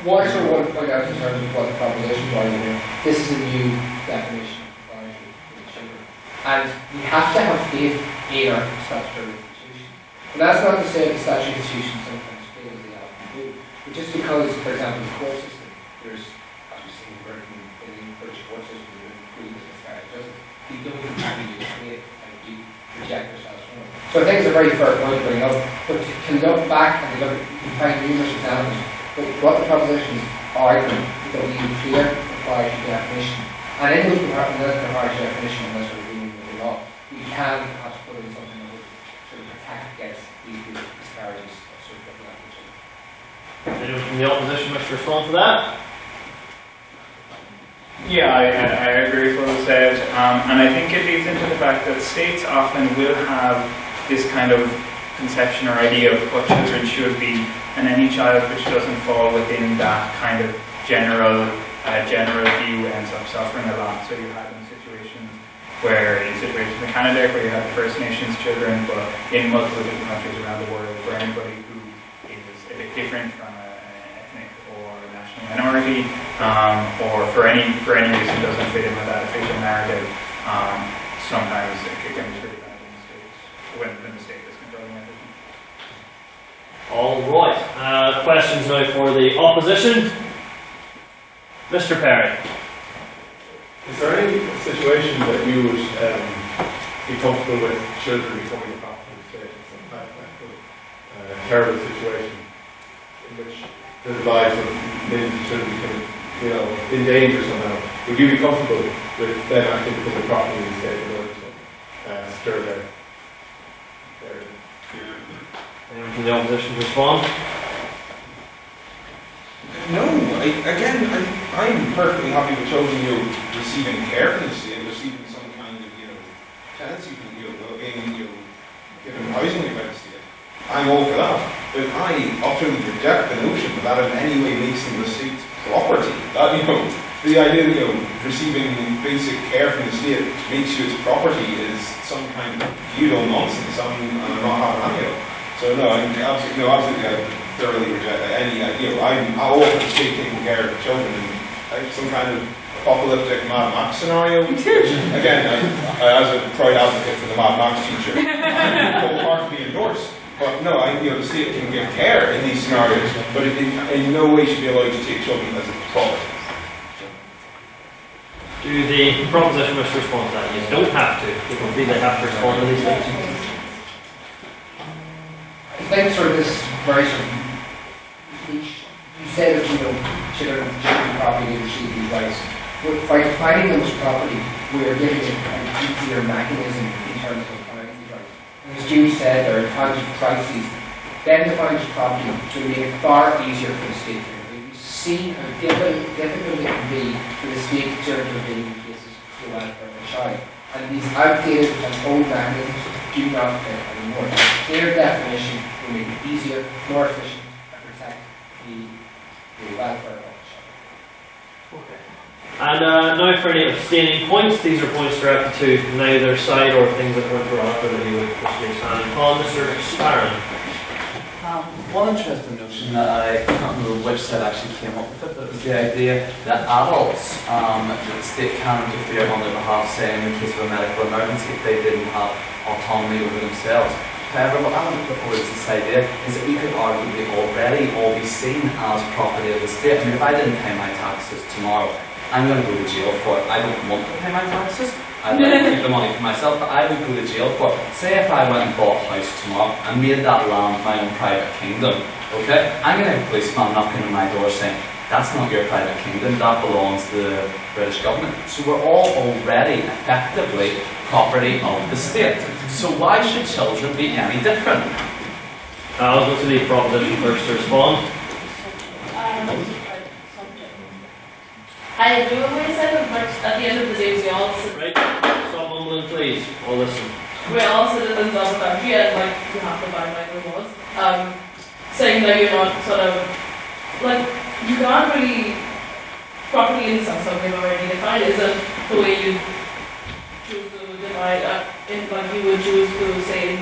What I sort of want to point out in terms of what the propositions are here, this is a new definition of propriety for the children. And we have to have faith in our statutory institutions. But that's not to say that statutory institutions sometimes fail as they often do. But just because, for example, the court system, there's, as we've seen in the British court system, there's really miscarriage justice. You don't actually use faith and you reject yourselves from it. So I think it's a very fair point to bring up. But to look back and to look, you can find numerous examples. But what the propositions are arguing is that we need clear proprietary definition. And in those proprietary definition, unless we're dealing with the law, we can perhaps put in something that would sort of protect against these disparities of sort of looking after children. Anyone from the opposition wish to respond to that? Yeah, I agree with what was said, and I think it leads into the fact that states often will have this kind of conception or idea of what children should be, and any child which doesn't fall within that kind of general view ends up suffering a lot. So you have in situations in Canada where you have First Nations children, but in multiple different countries around the world where anybody who is a bit different from an ethnic or national minority, or for any reason doesn't fit in with that official narrative, sometimes it can be pretty bad in the States when the state is controlling everything. All right. Questions now for the opposition. Mr. Perry. Is there any situation that you would be comfortable with children becoming a property of the state? Some hypothetical terrible situation in which the lives of millions of children become, in danger somehow. Would you be comfortable with them actually becoming property of the state in order to secure their Anyone from the opposition to respond? No, I'm perfectly happy with children receiving care from the state, receiving some kind of tenancy from given housing by the state. I'm all for that. But I utterly reject the notion that in any way makes them the state's property. That the idea that, receiving basic care from the state makes you its property is some kind of feudal nonsense. I'm not having any of it. So no, absolutely, I thoroughly reject any idea. I'm all for the state taking care of children in like some kind of apocalyptic Mad Max scenario. Which, again, I, as a proud advocate for the Mad Max teacher, wholeheartedly endorse. But no, the state can give care in these scenarios, but it in no way should be allowed to take children as a property. Do the proposition wish to respond to that? You don't have to. You completely have to respond to these things. I think sort of this very sort of niche. You said that children property receive these rights. But by defining them as property, we are giving it an easier mechanism in terms of defining these rights. And as Jude said, there are times of crises. Then defined as property to make it far easier for the state to see how difficult it can be for the state to intervene in cases of the welfare of a child. And these outdated and old mechanisms do not fit anymore. Clear definition will make it easier, more efficient, and protect the welfare of a child. Okay. And now for any abstaining points, these are points directed to neither side or things that weren't brought up that you would wish to expand upon. Mr. Sparrow. One interesting notion that I can't remember which side actually came up with it, but it was the idea that adults, the state can interfere on their behalf, say in the case of a medical emergency, if they didn't have autonomy over themselves. However, what I want to put forward is this idea is that we could arguably already all be seen as property of the state. I mean, if I didn't pay my taxes tomorrow, I'm going to go to jail for it. I don't want to pay my taxes. I'd like to keep the money for myself, but I would go to jail for it. Say if I went and bought a house tomorrow and made that land my own private kingdom, okay? I'm going to have a policeman knocking on my door saying, that's not your private kingdom, that belongs to the British government. So we're all already effectively property of the state. So why should children be any different? I'll go to the proposition first to respond. I agree with what you said, but at the end of the day, we all right. Stop mumbling, please. All listen. We're all citizens of the country, and you have to abide by the laws. Saying that you're not sort of you can't really properly in some way already defined isn't the way you choose to divide you would choose to say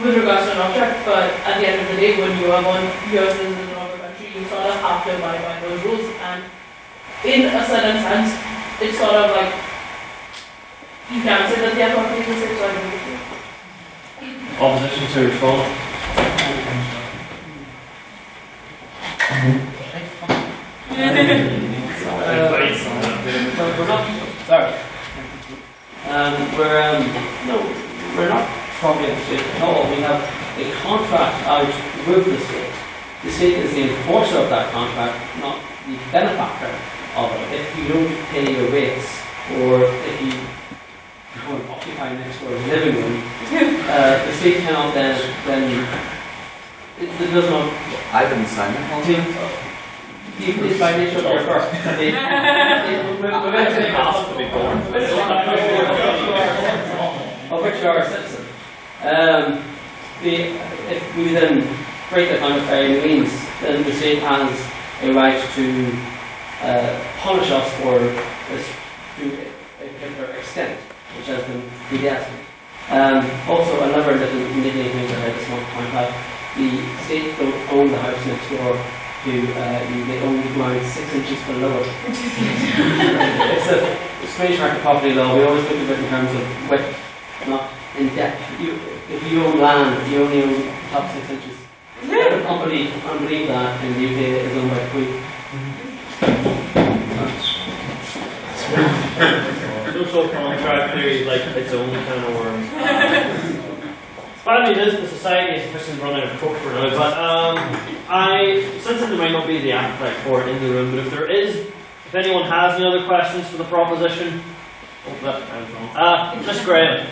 with regards to an object. But at the end of the day, when you are you're a citizen of the country, you sort of have to abide by those rules. And in a certain sense, it's sort of you can't say that they are property of the state, so I agree with you. Opposition to respond. We're not property of the state at all. We have a contract out with the state. The state is the enforcer of that contract, not the benefactor of it. If you don't pay your rates, or if you go and occupy next door's living room, the state cannot then it does not. I didn't sign it. It's by nature of your birth. Of which you are a citizen. If we then break the contract by any means, then the state has a right to punish us for this to a particular extent, which has been pediatric. Also, another little niggling thing that I just want to point out: the state don't own the house next door to you; they own the ground 6 inches below it. It's a strange market property law. We always look at it in terms of width, not in depth. If you own land, you only own top 6 inches. Every company, unbelieve that, in the UK is owned by the Queen. Social contract theory is like its own kind of worms. Bad news is the society is officially running out of coke for now, but since there might not be the appetite for it in the room, but if anyone has any other questions for the proposition, Miss Graham.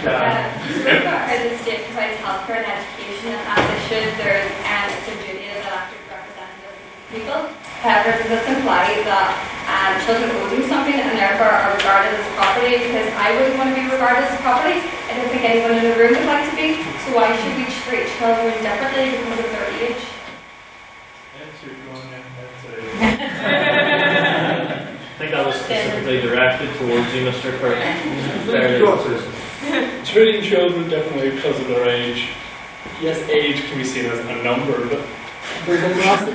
How the state provides healthcare and education, and as it should, there is a duty as elected representatives of people. However, does this imply that children owe you something and therefore are regarded as property? Because I wouldn't want to be regarded as property. I don't think anyone in the room would like to be. So why should we treat children differently because of their age? directed towards you, Mr. Kirk. Treating children differently because of their age. Yes, age can be seen as a number, but there's a massive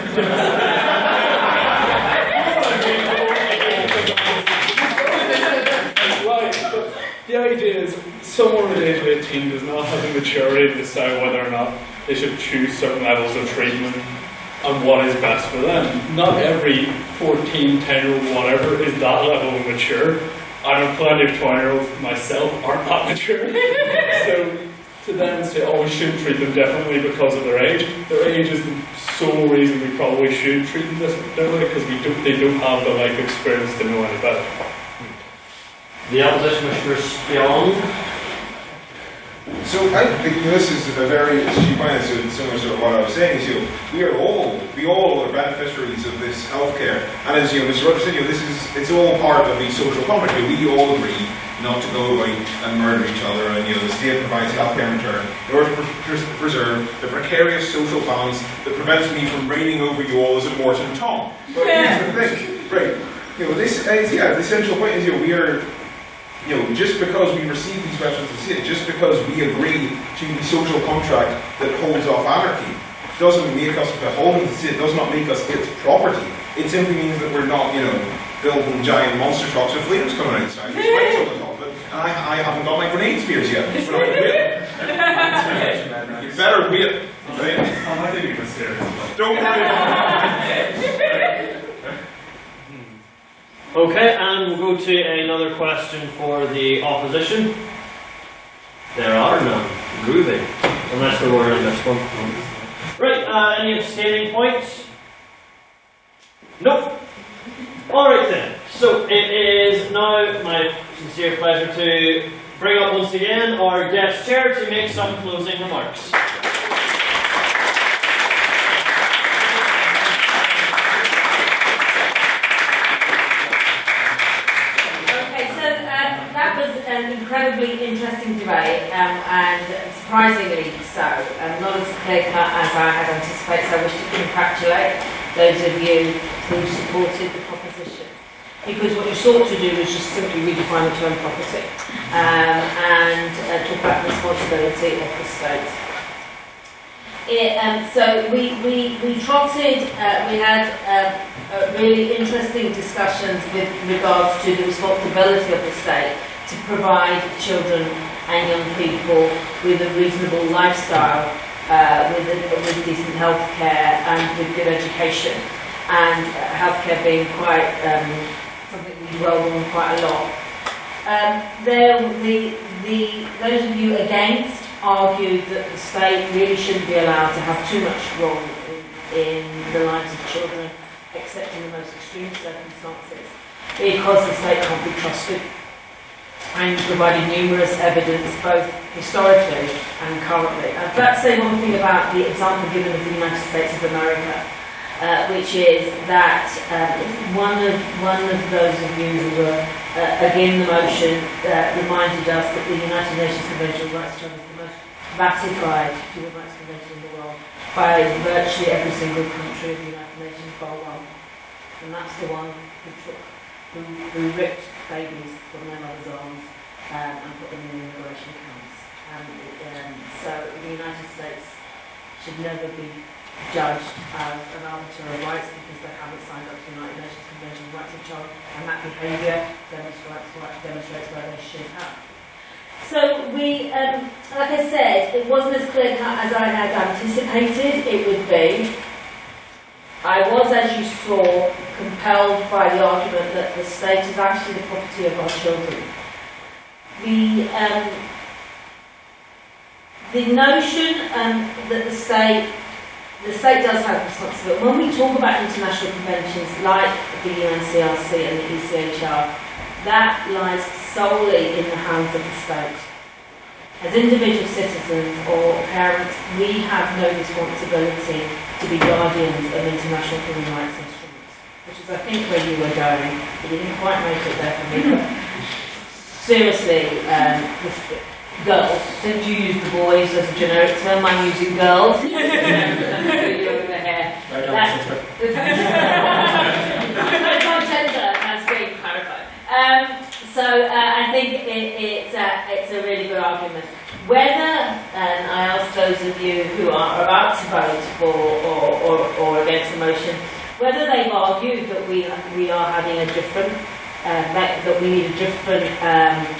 Right, but the idea is someone at the age of 18 does not have the maturity to decide whether or not they should choose certain levels of treatment and what is best for them. Not every 14, 10-year-old, whatever, is that level of mature. I know plenty of 20-year-olds myself aren't that mature. So to then say, oh, we should treat them differently because of their age is the sole reason we probably should treat them differently, because they don't have the life experience to know any better. The opposition, Mr. Spion. So I think this is a very, as you find it, similar to what I was saying, is, we all are beneficiaries of this healthcare, and as Mr. Rogers said, it's all part of the social contract. We all agree not to go away and murder each other, and the state provides healthcare in return in order to preserve the precarious social balance that prevents me from reigning over you all as a Morton Tom. But here's the thing, right? This is the essential point is we are. Just because we receive these weapons of the state, just because we agree to the social contract that holds off anarchy, doesn't make us beholden to the state, does not make us its property. It simply means that we're not, building giant monster trucks with flames coming outside. And I haven't got my grenade spears yet, but I will. You better wait. Right? I think you can serious. Don't worry. Okay, and we'll go to another question for the opposition. There are none. Groovy. Unless there were in this one. Right, any abstaining points? Nope. Alright then. So it is now my sincere pleasure to bring up once again our guest chair to make some closing remarks. That was an incredibly interesting debate, and surprisingly so, not as clear-cut as I had anticipated, so I wish to congratulate those of you who supported the proposition. Because what you sought to do was just simply redefine the term property, and talk about the responsibility of the state. So we trotted, we had really interesting discussions with regards to the responsibility of the state to provide children and young people with a reasonable lifestyle, with decent healthcare and with good education, and healthcare being quite something we dwell on quite a lot. Those of you against argued that the state really shouldn't be allowed to have too much role in the lives of children, except in the most extreme circumstances, because the state can't be trusted. And you provided numerous evidence, both historically and currently. I'd like to say one thing about the example given of the United States of America, which is that one of those of you who were again the motion reminded us that the United Nations Convention on Rights of Children is the most ratified human rights convention in the world by virtually every single country of the United Nations bar one. And that's the one who ripped babies from their mother's arms and put them in immigration camps. So the United States should never be judged as an arbiter of rights because they haven't signed up to the United Nations Convention on Rights of the Child, and that behaviour demonstrates where they should have. So we, like I said, it wasn't as clear cut as I had anticipated it would be. I was, as you saw, compelled by the argument that the state is actually the property of our children. The notion that the state does have responsibility. When we talk about international conventions like the UNCRC and the ECHR, that lies solely in the hands of the state. As individual citizens or parents, we have no responsibility to be guardians of international human rights instruments, which is, I think, where you were going. But you didn't quite make it there for me. But seriously, girls, didn't you use the boys as a generic term? I'm using girls. The gender has been clarified. argument. Whether, and I ask those of you who are about to vote for or against the motion, whether they've argued that we are having a different, that we need a different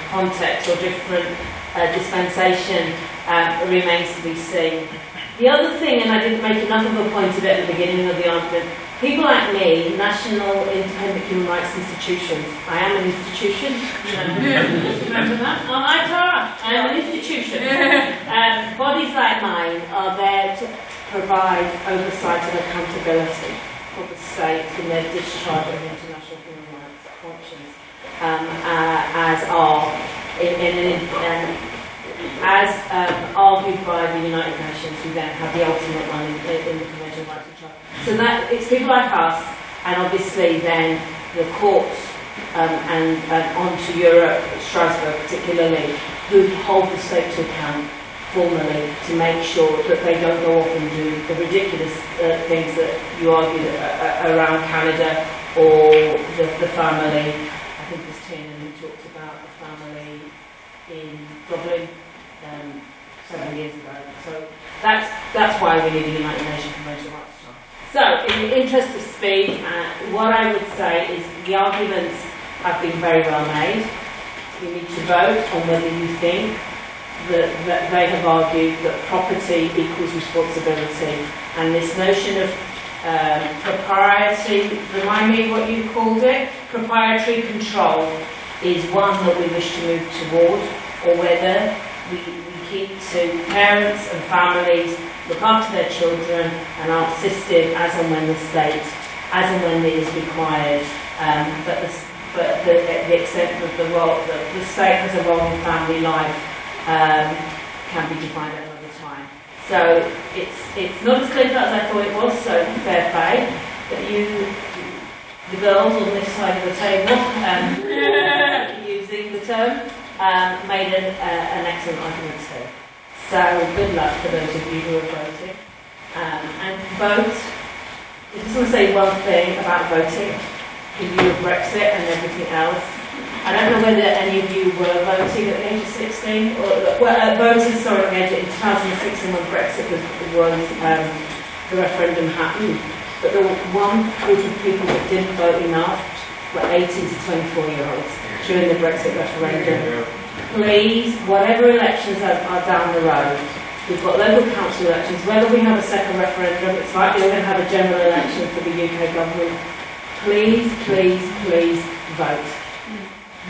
context or different dispensation remains to be seen. The other thing, and I didn't make enough of a point of it at the beginning of the argument, people like me, national independent human rights institutions, I am an institution, remember that? Oh, hi Tara, I am an institution. Bodies like mine are there to provide oversight and accountability for the state in their discharge of international human rights functions, as are argued by the United Nations, who then have the ultimate one in the Convention on Rights of the Child. So that it's people like us, and obviously then the courts and on to Europe, Strasbourg particularly, who hold the state to account formally to make sure that they don't go off and do the ridiculous things that you argued around Canada or the family. I think it was Tina who talked about the family in Dublin 7 years ago. So that's why we need a United Nations Convention on Rights of the Child. So, in the interest of speed, what I would say is the arguments have been very well made. You need to vote on whether you think that they have argued that property equals responsibility, and this notion of propriety, remind me what you called it, proprietary control, is one that we wish to move toward, or whether we keep to parents and families look after their children and are assisted as and when the state, as and when it is required, but the extent of the role that the state has a role in family life can be defined at another time. So it's not as clear as I thought it was, so fair play, that the girls on this side of the table, using the term, made an excellent argument too. So good luck for those of you who are voting. And vote, I just want to say one thing about voting, in view of Brexit and everything else. I don't know whether any of you were voting at the age of 16, or voted, sorry, at the age of 2016 when Brexit was the referendum happened. But there was one group of people that didn't vote enough were 18 to 24-year-olds during the Brexit referendum. Please, whatever elections are down the road, we've got local council elections, whether we have a second referendum, it's likely we're going to have a general election for the UK government. Please, please, please vote.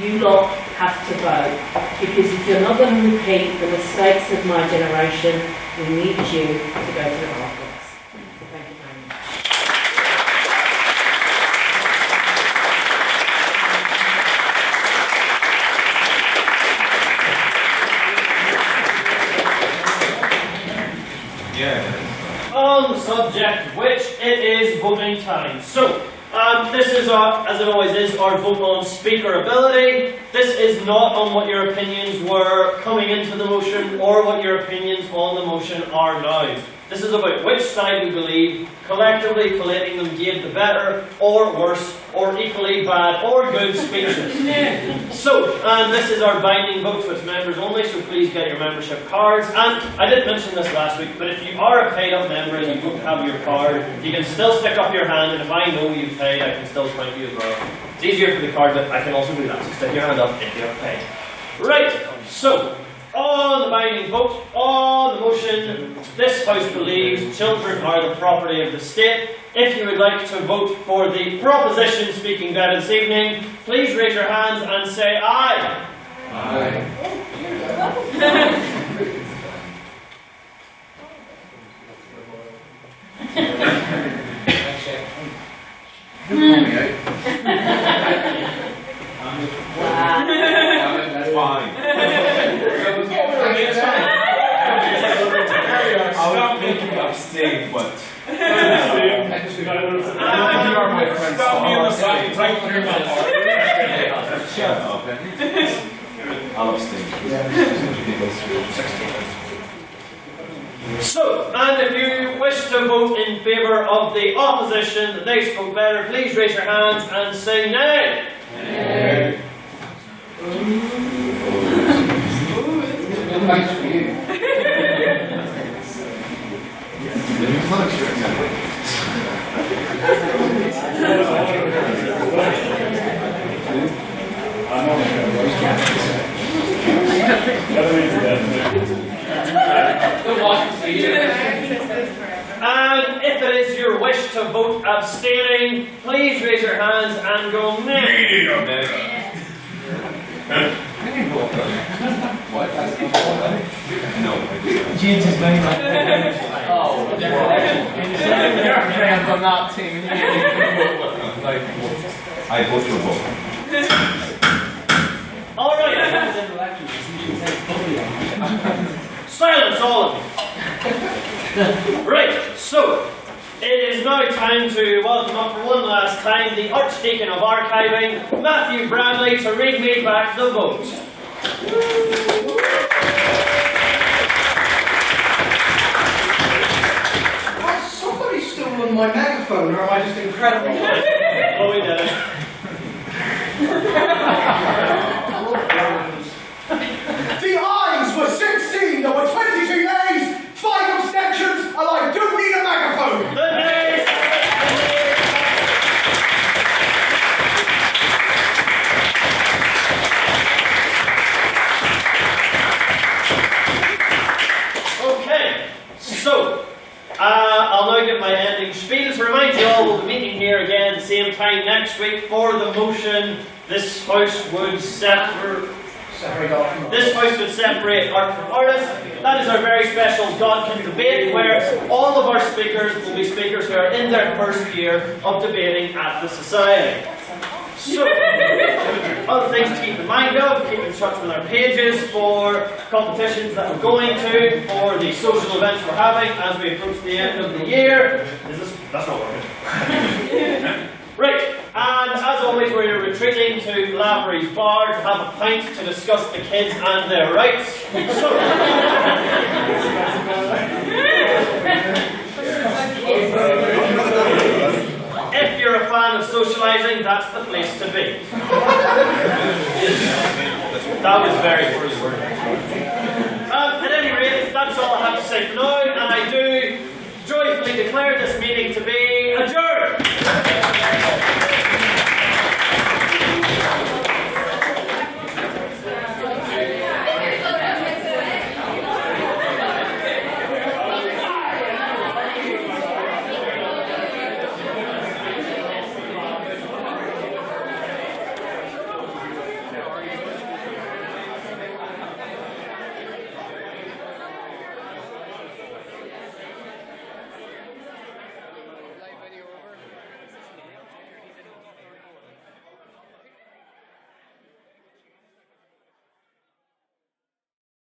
You lot have to vote, because if you're not going to repeat the mistakes of my generation, we need you to go to the markets. So thank you very much. On the subject, which it is voting time. So, this is, as it always is, our vote on speaker ability. This is not on what your opinions were coming into the motion or what your opinions on the motion are now. This is about which side we believe collectively collating them gave the better or worse or equally bad or good speeches. So, and this is our binding vote, so it's members only, so please get your membership cards. And I did mention this last week, but if you are a paid up member and you don't have your card, you can still stick up your hand, and if I know you've paid, I can still count you as well. It's easier for the card, but I can also do that, so stick your hand up if you're paid. Right, so, on the binding vote, on the motion, this House believes children are the property of the state. If you would like to vote for the proposition speaking better this evening, please raise your hands and say aye. Aye. Wow. That's fine. I was thinking of abstain, but you are my friend. Stop me on the side. Right through my heart. Shut up. I'll abstain. So, and if you wish to vote in favour of the opposition that they spoke better, please raise your hands and say nay. Nay. Thanks for you. And if it is your wish to vote abstaining, please raise your hands and go James is very much. Oh, you're friends on that team. I vote your vote. Alright. Silence, all of you. Right, so it is now time to welcome up for one last time the Archdeacon of Archiving, Matthew Bradley, to read me back the vote. Has somebody stolen my megaphone, or am I just incredible? Oh, we did it. The ayes were 16, there were 22 nays, 5 abstentions, and I don't need a megaphone! The nays! Okay, so I'll now give my ending spiel to remind you all we'll be meeting here again same time next week for the motion this house would separate art from artists. That is our very special Godkin debate where all of our speakers will be speakers who are in their first year of debating at the Society. So, other things to keep in mind of, keep in touch with our pages for competitions that we're going to, for the social events we're having as we approach the end of the year. That's not working. Right, and as always we're retreating to Lavery's Bar to have a pint to discuss the kids and their rights. So, if you're a fan of socialising, that's the place to be. That was very first word. At any rate, that's all I have to say for now, and I do joyfully declare this meeting to be